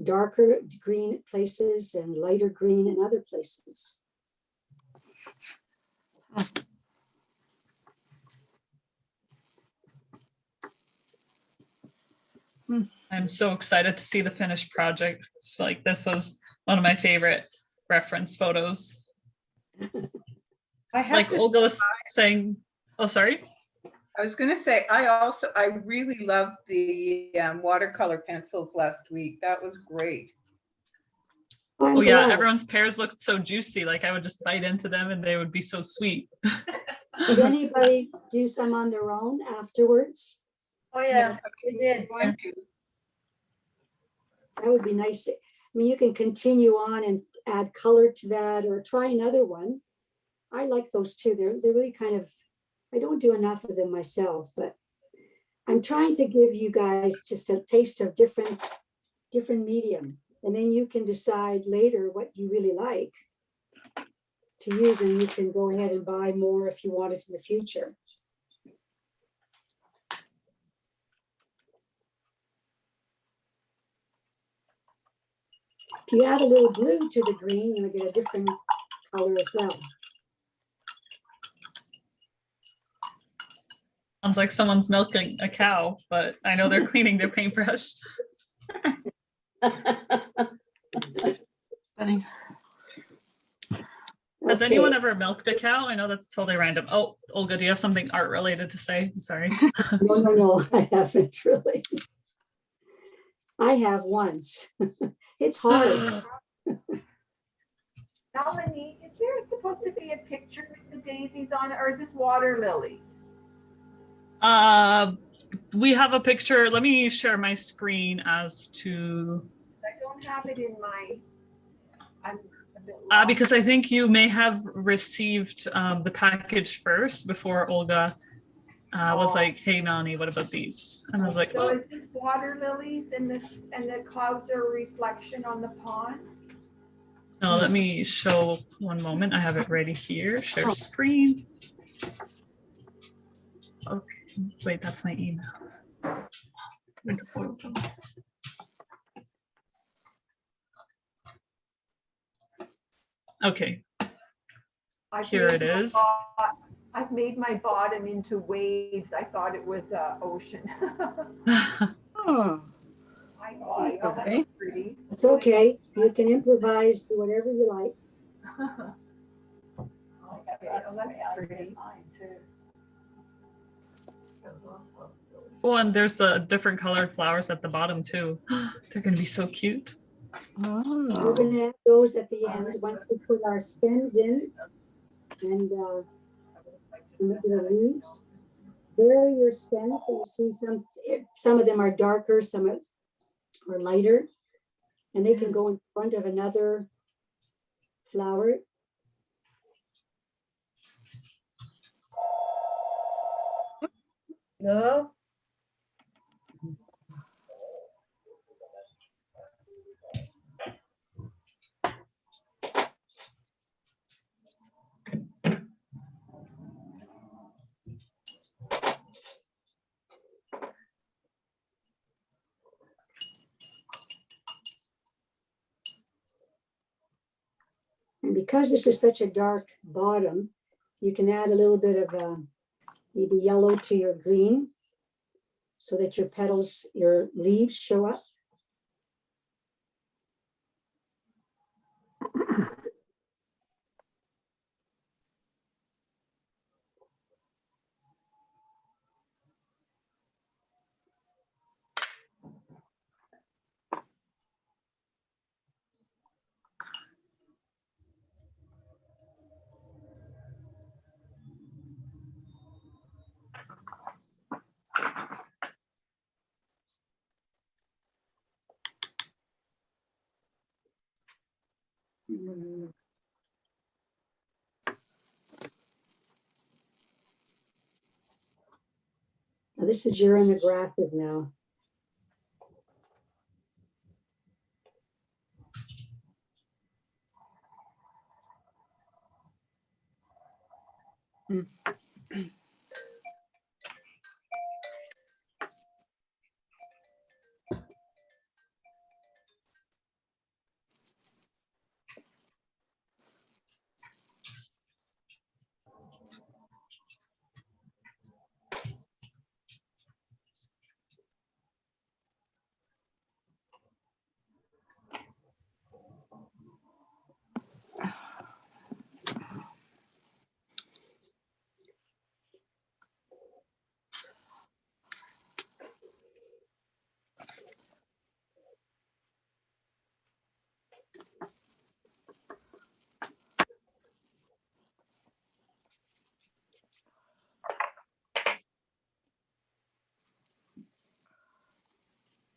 darker green at places and lighter green in other places. I'm so excited to see the finished project. It's like this was one of my favorite reference photos. Like Olga was saying, oh, sorry. I was going to say, I really loved the watercolor pencils last week. That was great. Oh yeah, everyone's pears looked so juicy. Like I would just bite into them and they would be so sweet. Did anybody do some on their own afterwards? Oh yeah, we did. Yeah. That would be nice. I mean, you can continue on and add color to that, or try another one. I like those too. They're really kind of, I don't do enough of them myself, but I'm trying to give you guys just a taste of different medium. And then you can decide later what you really like to use, and you can go ahead and buy more if you want it in the future. If you add a little blue to the green, you'll get a different color as well. Sounds like someone's milking a cow, but I know they're cleaning their paintbrush. Funny. Has anyone ever milked a cow? I know that's totally random. Oh, Olga, do you have something art related to say? I'm sorry. No, I haven't really. I have once. It's hard. Melanie, is there supposed to be a picture with the daisies on it, or is this water lilies? we have a picture. Let me share my screen as to, I don't have it in my, I'm a bit lost. because I think you may have received the package first before Olga was like, hey, Nani, what about these? And I was like, So oh. is this water lilies and the clouds are a reflection on the pond? No, let me show one moment. I have it ready here. Share screen. Okay, wait, that's my email. Where's the photo? Okay, here it is. I've made my bottom into waves. I thought it was ocean. Oh, I see. Oh, okay. that's pretty. It's okay. You can improvise, do whatever you like. Okay, oh, that's pretty. Oh, and there's the different colored flowers at the bottom too. They're gonna be so cute. We're Oh. going to add those at the end once we put our stems in and the leaves. Vary your stems, so you see some of them are darker, some are lighter, and they can go in front of another flower. No. And because this is such a dark bottom, you can add a little bit of maybe yellow to your green so that your petals, your leaves show up. Now this is you're in the grasses now.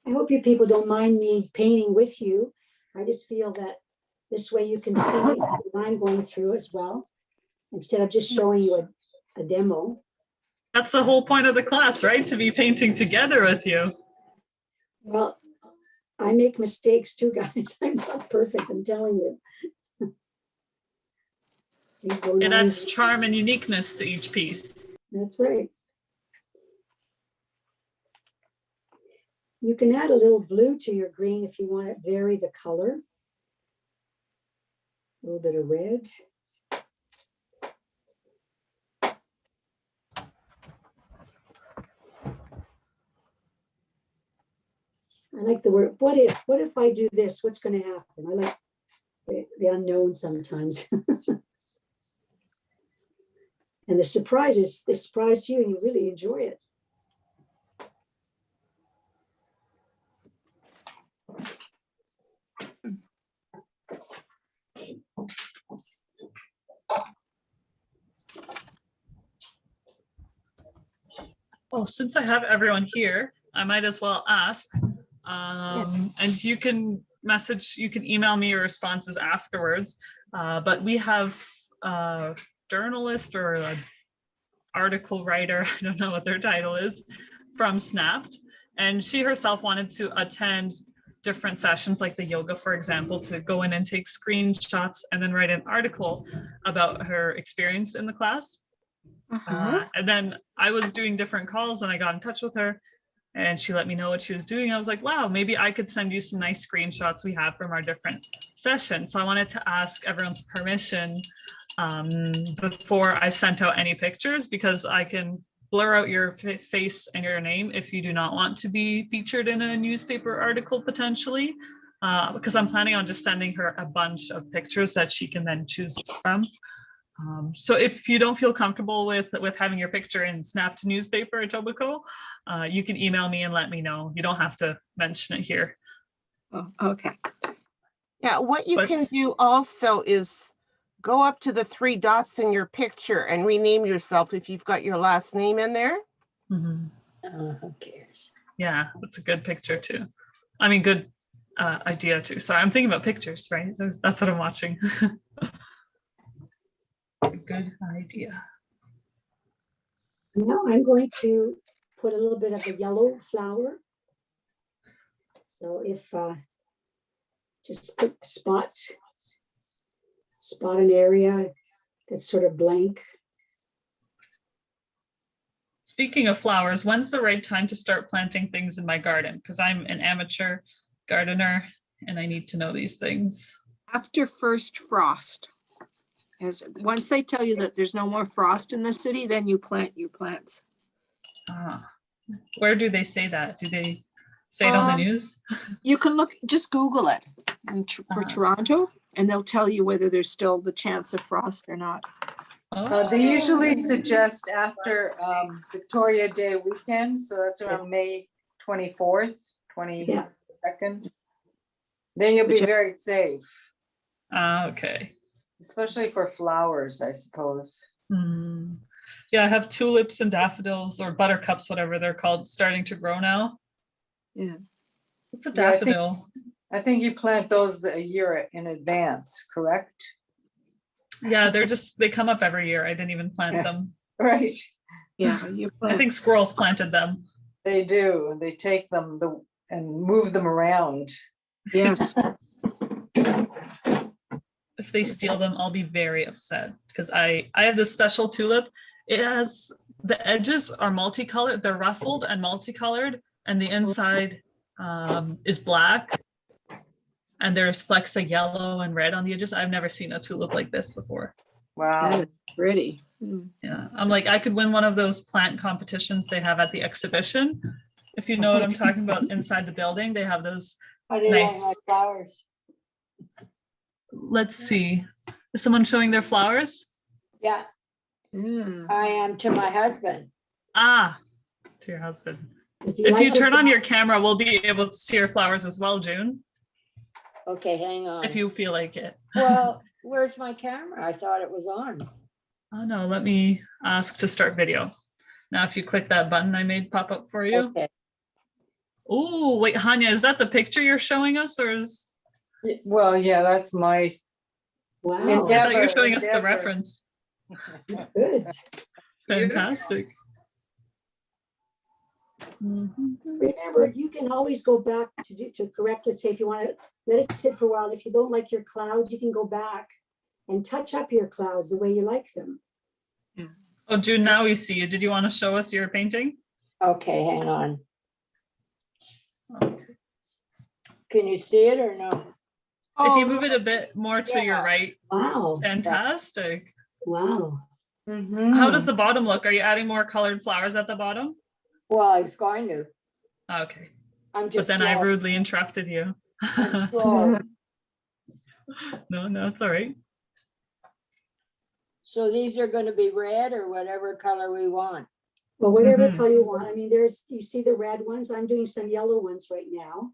I hope you people don't mind me painting with you. I just feel that this way you can see what I'm going through as well, instead of just showing you a demo. That's the whole point of the class, right? To be painting together with you. Well, I make mistakes too, guys. I'm not perfect, I'm telling you. It adds charm and uniqueness to each piece. That's right. You can add a little blue to your green if you want to vary the color. A little bit of red. I like the word, what if I do this, what's going to happen? I like the unknown sometimes. And the surprises, they surprise you and you really enjoy it. Well, since I have everyone here, I might as well ask. And you can email me your responses afterwards. But we have a journalist or an article writer, I don't know what their title is, from Snapped. And she herself wanted to attend different sessions like the yoga, for example, to go in and take screenshots and then write an article about her experience in the class. And then I was doing different calls and I got in touch with her and she let me know what she was doing. I was like, wow, maybe I could send you some nice screenshots we have from our different sessions. So I wanted to ask everyone's permission before I sent out any pictures, because I can blur out your face and your name if you do not want to be featured in a newspaper article potentially, because I'm planning on just sending her a bunch of pictures that she can then choose from. So if you don't feel comfortable with having your picture in Snapped newspaper at Etobicoke, you can email me and let me know. You don't have to mention it here. Oh, okay. Yeah, what you can do also is go up to the 3 dots in your picture and rename yourself if you've got your last name in there. Mm-hmm. Who cares? Yeah, that's a good picture too. I mean, good idea too. Sorry, I'm thinking about pictures, right? That's what I'm watching. It's a good idea. Now I'm going to put a little bit of a yellow flower. So if just put spot an area that's sort of blank. Speaking of flowers, when's the right time to start planting things in my garden? Because I'm an amateur gardener and I need to know these things. After first frost. Once they tell you that there's no more frost in the city, then you plant your plants. Where do they say that? Do they say it on the news? You can just Google it for Toronto, and they'll tell you whether there's still the chance of frost or not. They usually suggest after Victoria Day weekend, so that's around May 24th, 22nd. Then you'll be very safe. Okay. Especially for flowers, I suppose. Yeah, I have tulips and daffodils or buttercups, whatever they're called, starting to grow now. Yeah. What's a daffodil? I think you plant those a year in advance, correct? Yeah, they come up every year. I didn't even plant them. Right. Yeah. I think squirrels planted them. They do. They take them and move them around. Yes. If they steal them, I'll be very upset because I have this special tulip. It has, the edges are multicolored. They're ruffled and multicolored, and the inside is black. And there's flecks of yellow and red on the edges. I've never seen a tulip like this before. Wow. That is pretty. Yeah, I'm like, I could win one of those plant competitions they have at the exhibition. If you know what I'm talking about, inside the building, they have those nice flowers. Let's see. Is someone showing their flowers? Yeah. I am to my husband. To your husband. If you turn on your camera, we'll be able to see your flowers as well, June. Okay, hang on. If you feel like it. Well, where's my camera? I thought it was on. Oh no, let me ask to start video. Now, if you click that button I made pop up for you. Okay. Oh, wait, Hanya, is that the picture you're showing us or is? Well, yeah, that's my. Wow. I thought you were showing us the reference. That's good. Fantastic. Remember, you can always go back to correct it. Say if you want to let it sit for a while. If you don't like your clouds, you can go back and touch up your clouds the way you like them. Oh, June, now we see you. Did you want to show us your painting? Okay, hang on. Can you see it or no? If you move it a bit more to your right. Wow. Fantastic. Wow. How does the bottom look? Are you adding more colored flowers at the bottom? Well, I was going to. Okay. I'm just But then I slow. rudely interrupted you. I'm slow. No, it's all right. So these are going to be red or whatever color we want. Well, whatever color you want. I mean, you see the red ones. I'm doing some yellow ones right now.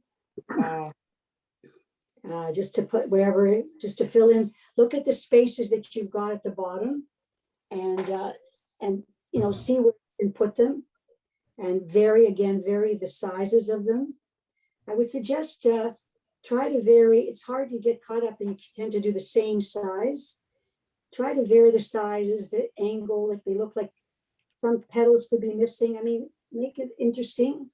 Just to put wherever, just to fill in. Look at the spaces that you've got at the bottom, and see where you can put them. and vary the sizes of them. I would suggest try to vary. It's hard to get caught up and you tend to do the same size. Try to vary the sizes, the angle, if they look like some petals could be missing. I mean, make it interesting.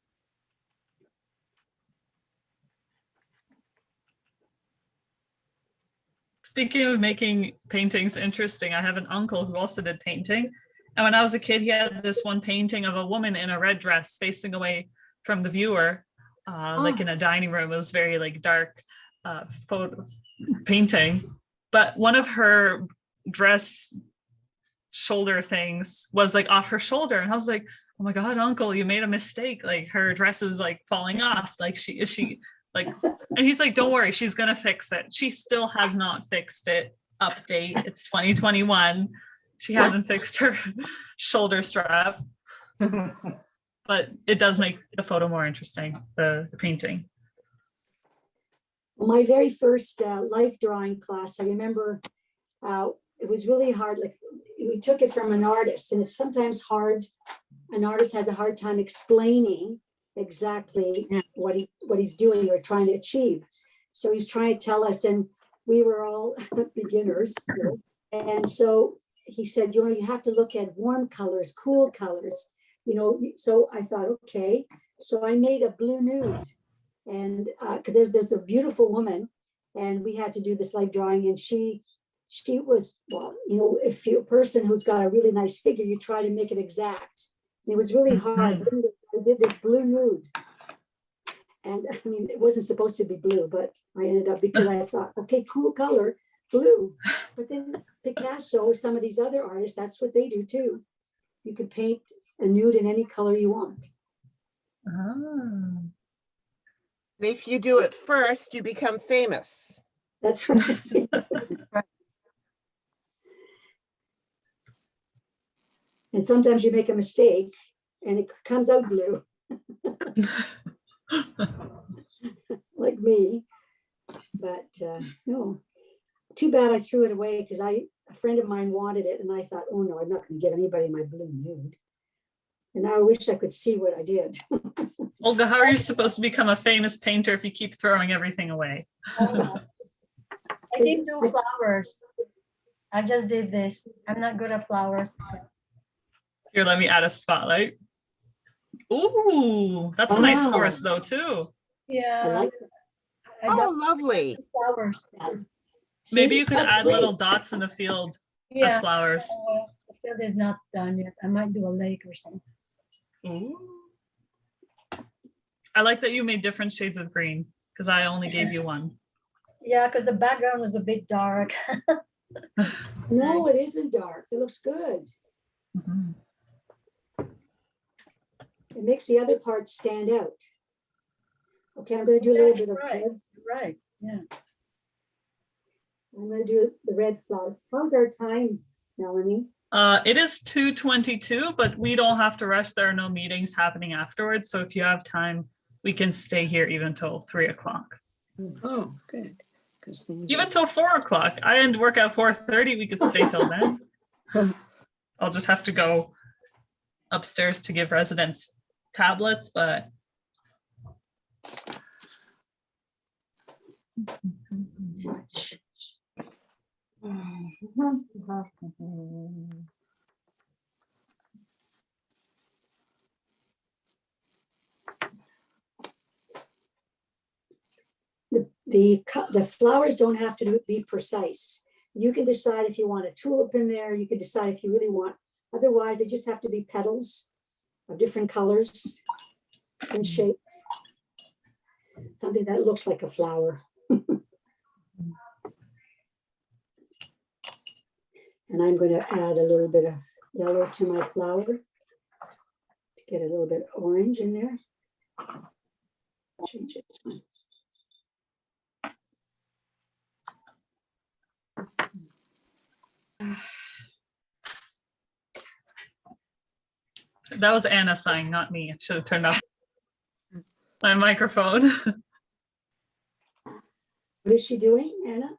Speaking of making paintings interesting, I have an uncle who also did painting. And when I was a kid, he had this one painting of a woman in a red dress facing away from the viewer, like in a dining room. It was very like dark photo painting. But one of her dress shoulder things was like off her shoulder. And I was like, oh my God, uncle, you made a mistake. Like her dress is like falling off. Like she like, and he's like, don't worry, she's gonna fix it. She still has not fixed it. Update, it's 2021. She hasn't fixed her shoulder strap. But it does make the photo more interesting, the painting. My very first life drawing class, I remember it was really hard. Like we took it from an artist, and it's sometimes hard. An artist has a hard time explaining exactly what he's doing or trying to achieve. So he's trying to tell us, and we were all beginners. And so he said, you have to look at warm colors, cool colors, so I thought, okay. So I made a blue nude, and because there's a beautiful woman, and we had to do this life drawing, and she was, well, if you're a person who's got a really nice figure, you try to make it exact. And it was really hard. I did this blue nude, and I mean, it wasn't supposed to be blue, but I ended up, because I thought, okay, cool color, blue. But then Picasso, some of these other artists, that's what they do too. You could paint a nude in any color you want. If you do it first, you become famous. That's right. And sometimes you make a mistake and it comes out blue. Like me. But no, too bad I threw it away, because a friend of mine wanted it, and I thought, oh no, I'm not going to give anybody my blue nude. And now I wish I could see what I did. Olga, how are you supposed to become a famous painter if you keep throwing everything away? I didn't do flowers. I just did this. I'm not good at flowers. Here, let me add a spotlight. Ooh, that's a nice forest though too. Yeah. I like that. Oh, lovely. Flowers. Maybe you could add little dots in the field as flowers. The field is not done yet. I might do a lake or something. Ooh. I like that you made different shades of green, because I only gave you one. Yeah, because the background was a bit dark. No, it isn't dark. It looks good. Mm-hmm. It makes the other part stand out. Okay, I'm going to do a little bit of red. Right. Yeah. I'm going to do the red flower. How's our time, Melanie? It is 2:22, but we don't have to rush. There are no meetings happening afterwards. So if you have time, we can stay here even till 3 o'clock. Oh, good. Even till 4 o'clock. I end work at 4:30. We could stay till then. I'll just have to go upstairs to give residents tablets, but the flowers don't have to be precise. You can decide if you want a tulip in there. You can decide if you really want. Otherwise, they just have to be petals of different colors and shape. Something that looks like a flower. And I'm going to add a little bit of yellow to my flower to get a little bit of orange in there. Change it. that was Anna sighing, not me. I should have turned off my microphone. What is she doing, Anna?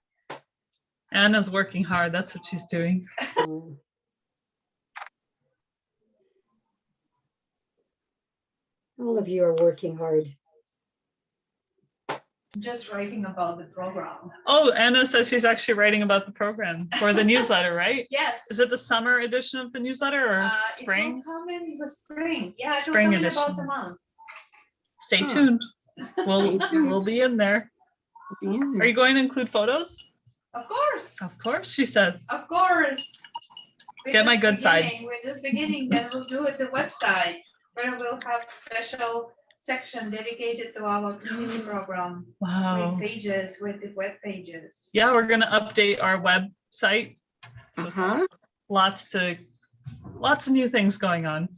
Anna's working hard. That's what she's doing. All of you are working hard. I'm just writing about the program. Oh, Anna says she's actually writing about the program for the newsletter, right? Yes. Is it the summer edition of the newsletter or It spring? will come in the spring. Yeah, it will Spring come in edition. about a month. Stay tuned. We'll be in there. Are you going to include photos? Of course. Of course, she says. Of course. Get my good side. We're just beginning, then we'll do it the website, where we'll have special section dedicated to our community program. Wow. With pages, with the web pages. Yeah, we're gonna update our website. So lots of new things going on.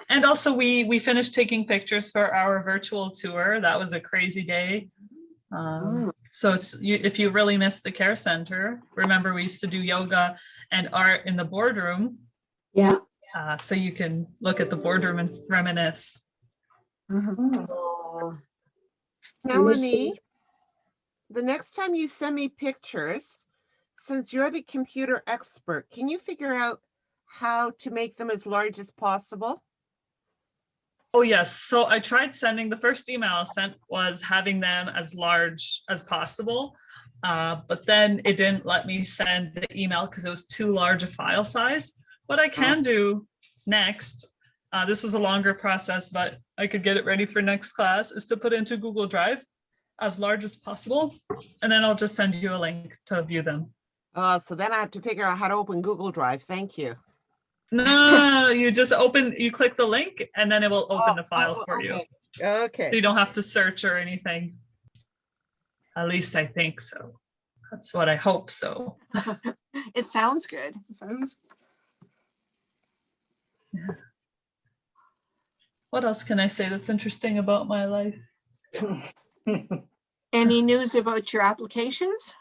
And also we finished taking pictures for our virtual tour. That was a crazy day. So if you really missed the care center, remember we used to do yoga and art in the boardroom. Yeah. So you can look at the boardroom and reminisce. Melanie, the next time you send me pictures, since you're the computer expert, can you figure out how to make them as large as possible? Oh, yes. So I tried sending, the first email I sent was having them as large as possible. But then it didn't let me send the email because it was too large a file size. What I can do next, this was a longer process, but I could get it ready for next class, is to put it into Google Drive as large as possible. And then I'll just send you a link to view them. So then I have to figure out how to open Google Drive. Thank you. No, you just you click the link and then it will open the file for you. Okay. So you don't have to search or anything. At least I think so. That's what I hope so. It sounds good. It sounds. Yeah. What else can I say that's interesting about my life? Any news about your applications?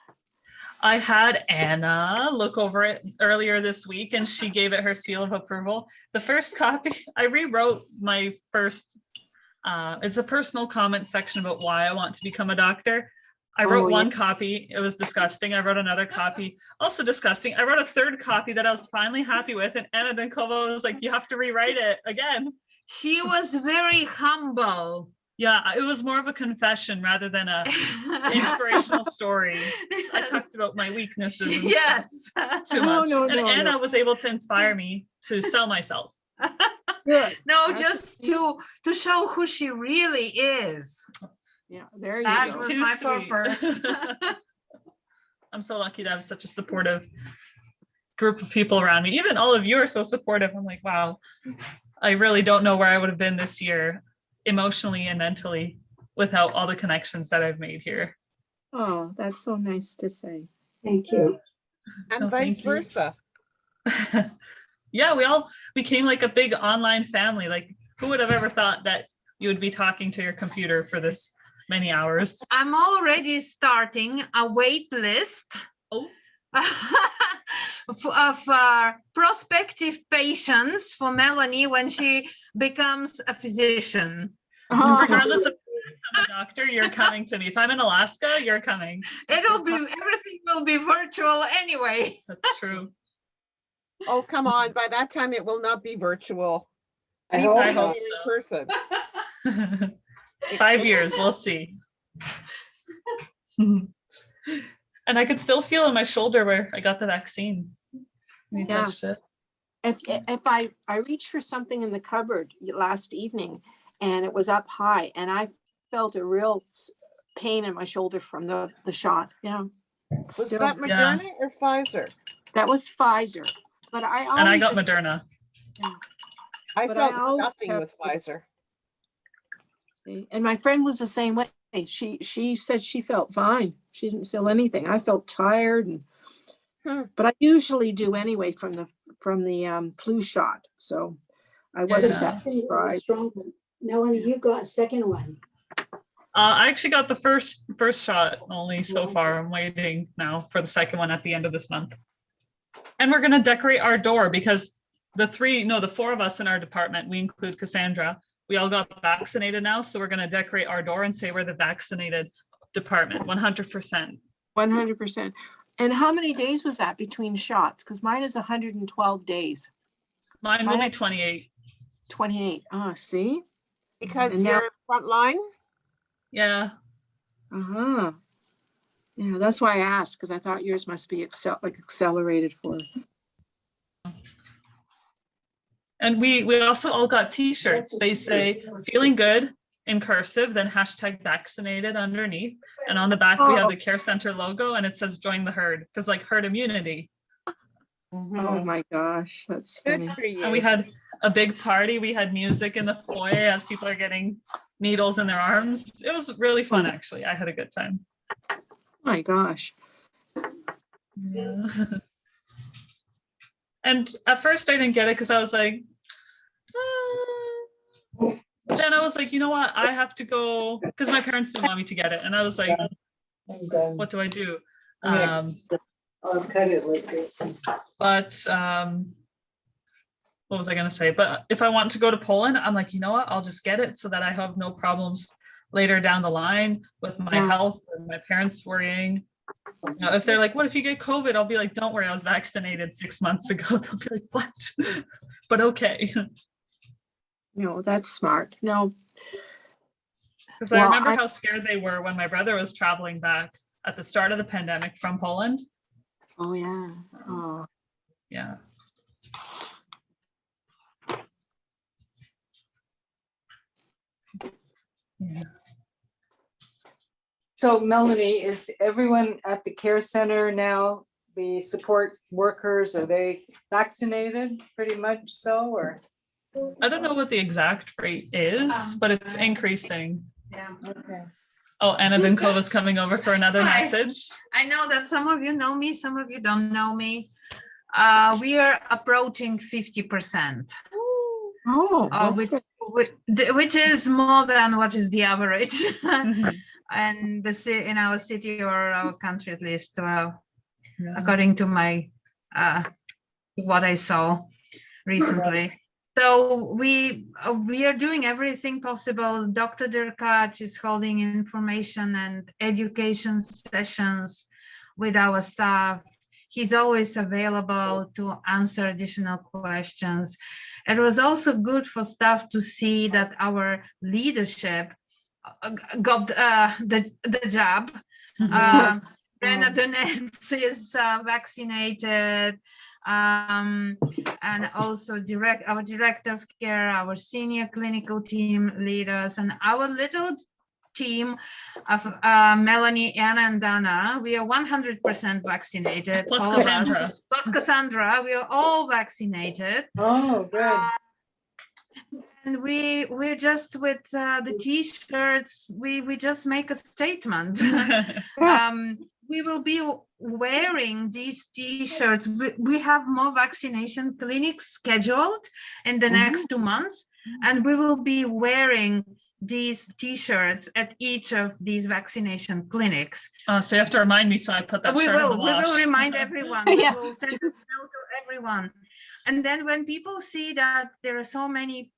I had Anna look over it earlier this week and she gave it her seal of approval. The first copy, I rewrote my first, it's a personal comment section about why I want to become a doctor. I wrote one copy, it was disgusting. I wrote another copy, also disgusting. I wrote a third copy that I was finally happy with, and Anna Denkova was like, you have to rewrite it again. She was very humble. Yeah, it was more of a confession rather than a inspirational story. I talked about my weaknesses. Yes. Too much. Anna was able to inspire me to sell myself. Good. No, just to show who she really is. Yeah, there you that go. was my purpose. I'm so lucky to have such a supportive group of people around me. Even all of you are so supportive. I'm like, wow, I really don't know where I would have been this year, emotionally and mentally, without all the connections that I've made here. Oh, that's so nice to say. Thank you. And vice versa. Yeah, we all became like a big online family. Like, who would have ever thought that you would be talking to your computer for this many hours? I'm already starting a wait list of prospective patients for Melanie when she becomes a physician. Regardless of if I'm a doctor, you're coming to me. If I'm in Alaska, you're coming. Everything will be virtual anyway. That's true. Oh, come on. By that time, it will not be virtual. I hope so. In person. 5 years, we'll see. And I could still feel in my shoulder where I got the vaccine. Yeah. If I reached for something in the cupboard last evening and it was up high and I felt a real pain in my shoulder from the shot. Yeah. Was that Moderna or Pfizer? That was Pfizer. But I got Moderna. Yeah. I felt nothing with Pfizer. And my friend was the same way. She said she felt fine. She didn't feel anything. I felt tired, but I usually do anyway from the flu shot. So I wasn't that surprised. Melanie, you got a second one. I actually got the first shot only so far. I'm waiting now for the second one at the end of this month. And we're going to decorate our door because the four of us in our department, we include Cassandra, we all got vaccinated now. So we're going to decorate our door and say we're the vaccinated department, 100%. 100%. And how many days was that between shots? Because mine is 112 days. Mine will be 28. 28. Ah, see? Because And now- you're frontline? Yeah. Uh-huh. Yeah, that's why I asked, because I thought yours must be accelerated for. And we also all got t-shirts. They say feeling good in cursive, then hashtag vaccinated underneath. And on the back, we have the care center logo and it says join the herd, because like herd immunity. Oh my gosh, that's funny. Good for you. And we had a big party. We had music in the foyer as people are getting needles in their arms. It was really fun, actually. I had a good time. Oh my gosh. Yeah. And at first I didn't get it because I was like, but then I was like, you know what? I have to go because my parents didn't want me to get it. And I was like, what do I do? I'll cut it like this. But what was I going to say? But if I want to go to Poland, I'm like, you know what? I'll just get it so that I have no problems later down the line with my health and my parents worrying. You know, if they're like, what if you get COVID? I'll be like, don't worry, I was vaccinated 6 months ago. They'll be like, what? But okay. No, that's smart. No. Because I remember how scared they were when my brother was traveling back at the start of the pandemic from Poland. Oh, yeah. Oh. Yeah. Yeah. So Melanie, is everyone at the care center now, the support workers, are they vaccinated pretty much so, or? I don't know what the exact rate is, but it's increasing. Yeah. Okay. Oh, Anna Dinkova's coming over for another Hi. message. I know that some of you know me, some of you don't know me. We are approaching 50%. Oh, that's which is more than what is the average. And in our city or our country, at least, according to my what I saw recently. So we are doing everything possible. Dr. Derkach is holding information and education sessions with our staff. He's always available to answer additional questions. It was also good for staff to see that our leadership got the jab. Brenna Donetz is vaccinated, and also our director of care, our senior clinical team leaders, and our little team of Melanie, Anna, and Dana. We are 100% vaccinated. Plus Cassandra. Plus Cassandra, we are all vaccinated. Oh, good. And we're just with the t-shirts, we just make a statement. We will be wearing these t-shirts. We have more vaccination clinics scheduled in the next 2 months, and we will be wearing these t-shirts at each of these vaccination clinics. So you have to remind me, so I put that shirt in the wash. We will remind everyone. We will send it to everyone. And then when people see that there are so many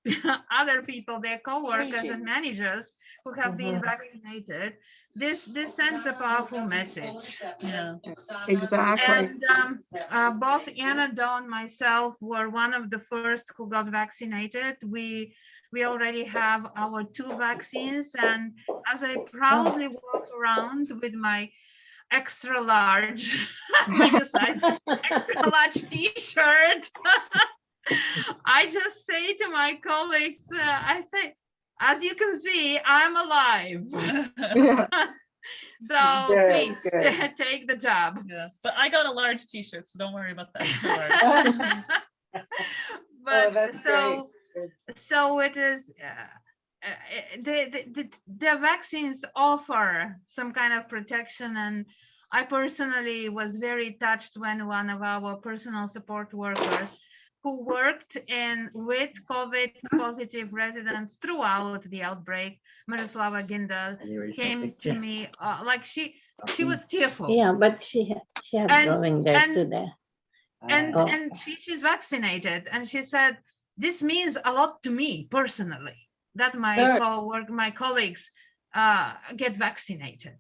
other people, their co-workers and managers who have been vaccinated, this sends a powerful message. Yeah, exactly. And both Anna, Dawn, myself were one of the first who got vaccinated. We already have our 2 vaccines, and as I proudly walk around with my extra large extra large t-shirt, I just say to my colleagues, I say, as you can see, I'm alive. So please take the job. Yeah, but I got a large t-shirt, so don't worry about that. But that's so it is. The vaccines offer some kind of protection, and I personally was very touched when one of our personal support workers who worked with COVID positive residents throughout the outbreak, Miroslava Ginda, came to me like she was tearful. Yeah, but she had going there today. And she's vaccinated, and she said, this means a lot to me personally, that my colleagues get vaccinated.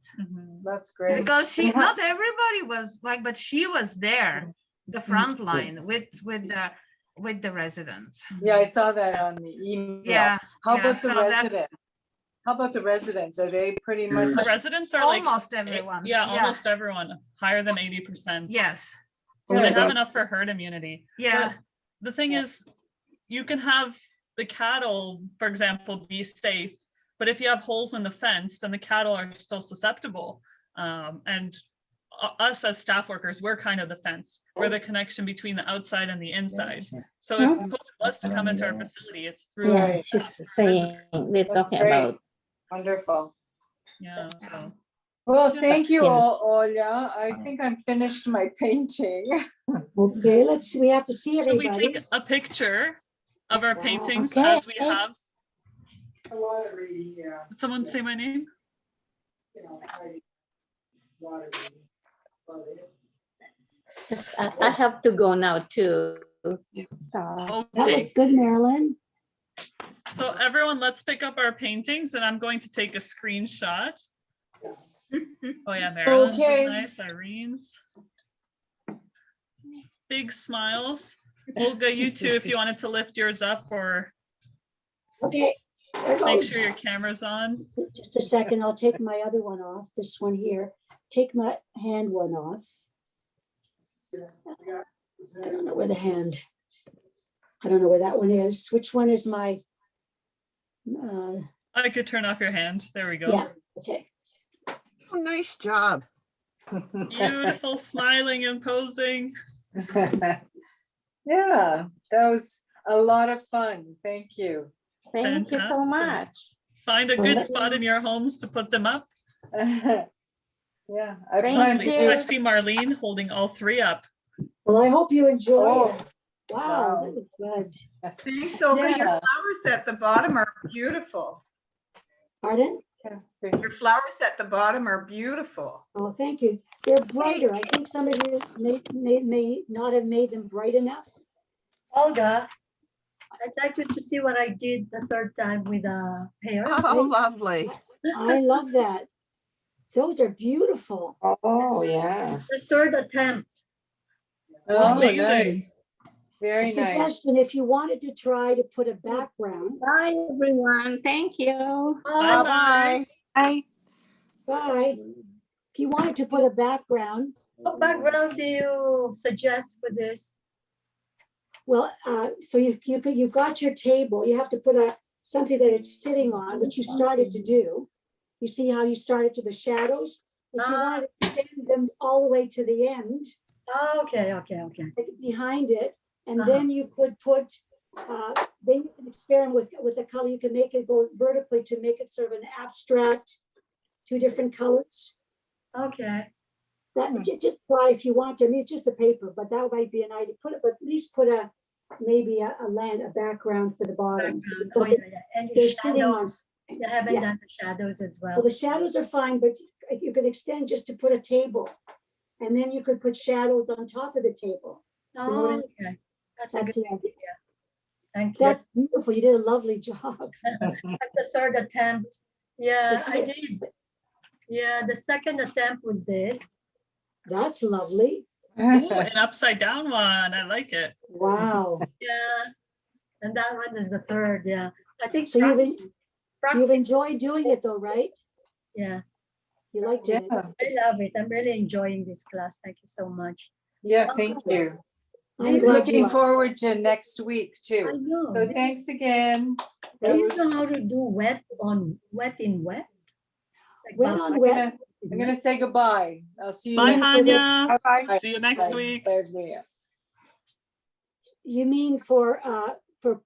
That's great. Because not everybody was like, but she was there, the front line with the with the residents. Yeah, I saw that on the email. Yeah. How yeah, about the so that- residents? How about the residents? Are they pretty much? The residents are like Almost everyone. Yeah, almost everyone, higher than 80%. Yes. So they Good. have enough for herd immunity. Yeah. But the thing is, you can have the cattle, for example, be safe, but if you have holes in the fence, then the cattle are still susceptible. And us as staff workers, we're kind of the fence. We're the connection between the outside and the inside. So if COVID was to come into our facility, it's through. Yeah, she's saying, we're That's talking great. about. Wonderful. Yeah. So. Well, Yeah. thank you Yeah. all, Olga. I think I'm finished my painting. Okay, let's see, we have to see Should we everybody. take a picture of our Wow. paintings Okay. as we have? Did someone say my name? I have to go now too. So, That Okay. looks good, Marilyn. So everyone, let's pick up our paintings and I'm going to take a screenshot. Oh yeah, Marilyn's is Okay. nice, Irene's. Big smiles. Olga, you too, if you wanted to lift yours up or Okay, there make goes. sure your camera's on. Just a second, I'll take my other one off, this one here. Take my hand one off. I don't know where the hand, I don't know where that one is. Which one is my, I could turn off your hand. There we go. yeah, okay. Oh, nice job. Beautiful, smiling and posing. Yeah, that was a lot of fun. Thank you. thank you so Fantastic. much. Find a good spot in your homes to put them up. Yeah, I Thank plan you. I to. see Marlene holding all three up. Well, I hope you enjoy Oh, it. Wow, wow. that was good. Thanks, Olga. Your Yeah. flowers at the bottom are beautiful. Pardon? Your flowers at the bottom are beautiful. Oh, thank you. They're brighter. I think some of you may not have made them bright enough. Olga, I'd like you to see what I did the third time with a pear. Oh, lovely. I love that. Those are beautiful. Oh, yeah. The third attempt. Oh, Amazing. nice. A Very nice. suggestion, if you wanted to try to put a background, Bye, everyone. Thank you. Bye-bye. I, bye. If you wanted to put a background, What background do you suggest for this? well, so you've got your table, you have to put something that it's sitting on, which you started to do. You see how you started to the shadows? If you wanted to extend them all the way to the end, Oh, okay. like behind it, and then you could put, then you can experiment with a color. You can make it go vertically to make it sort of an abstract, two different colors. Okay. That just try if you want to. I mean, it's just a paper, but that might be an idea. Put it, but at least put maybe a background for the bottom. Oh, yeah. And They're your sitting on. shadows, you haven't yeah. done the shadows as well. Well, the shadows are fine, but you could extend just to put a table, and then you could put shadows on top of the table. You know what I Oh, mean? okay. That's a That's good the idea. Thank you. That's beautiful. You did a lovely job. That's the third attempt. Yeah, But I you- did. Yeah, the second attempt was this. That's lovely. Ooh, an upside down one. I like it. Wow. Yeah. And that one is the third, yeah. I think So you've practice- enjoyed doing it though, right? yeah, You liked it. Yeah, I love it. I'm really enjoying this class. Thank you so much. yeah, thank you. I'm glad you Looking liked it. forward to next week I too. know. So thanks again. Do you know how to do wet in wet? Like Wet that. on I'm wet. gonna, I'm gonna say goodbye. I'll see you Bye, next Hanya. bye-bye. See you next Bye. week. Bye, Mia. You mean for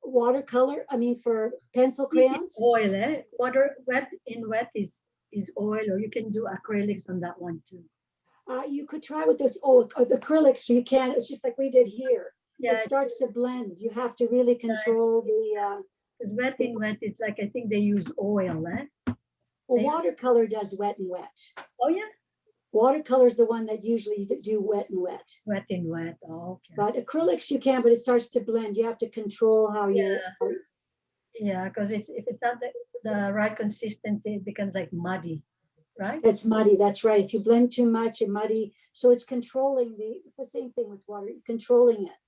watercolor? I mean for pencil crayons? Oil, eh? Wet is oil, or you can do acrylics on that one too. You could try with those the acrylics. You can. It's just like we did here. Yeah, It starts to blend. You have to really control the. because wet in wet is like, I think they use oil, eh? Well, watercolor does wet and wet. Oh, yeah, Watercolor is the one that usually do wet and wet. wet in wet. Oh, okay. But acrylics you can, but it starts to blend. You have to control how you. Yeah, because if it's not the right consistency, it becomes like muddy, right? It's muddy. That's right. If you blend too much, and muddy. So it's controlling it's the same thing with water. Controlling it,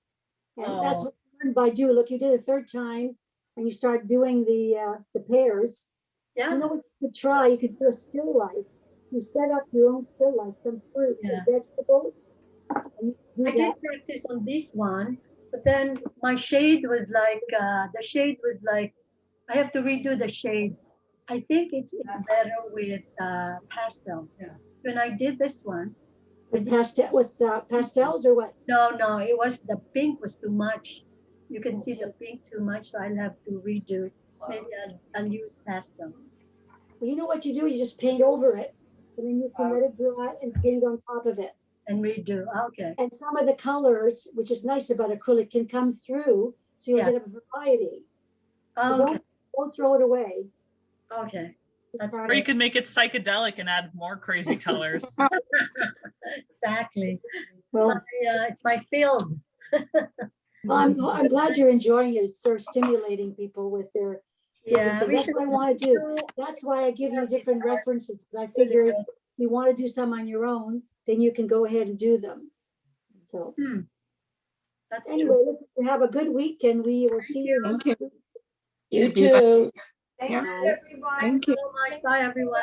and that's Oh. what learn by doing, look, you did a third time and you start doing the pairs. Yeah. You know what you could try? You could do a still life. You set up your own still life, some fruit, Yeah. vegetables. And you I do did that. practice on this one, but then my shade was like, the shade was like, I have to redo the shade. I think it's better with pastel. Yeah. When I did this one. With pastels or what? No, it was the pink was too much. You can see the pink too much, so I'll have to redo. Maybe I'll use pastel. Well, you know what you do? You just paint over it, and then you can let it dry and paint on top of it. And redo. Okay. And some of the colors, which is nice about acrylic, can come through, so you'll get a variety. So Okay. don't throw it away. Okay. That's Or you could make it psychedelic and add more crazy colors. Exactly. Well, it's my field. Well, I'm glad you're enjoying it. It's sort of stimulating people with their different things. That's what I want to do. That's why I give you different references, because I figure if you want to do some on your own, then you can go ahead and do them. So That's anyway, listen, have a good week, and we will see you next week. You too. Thank you, everyone. Bye, everyone.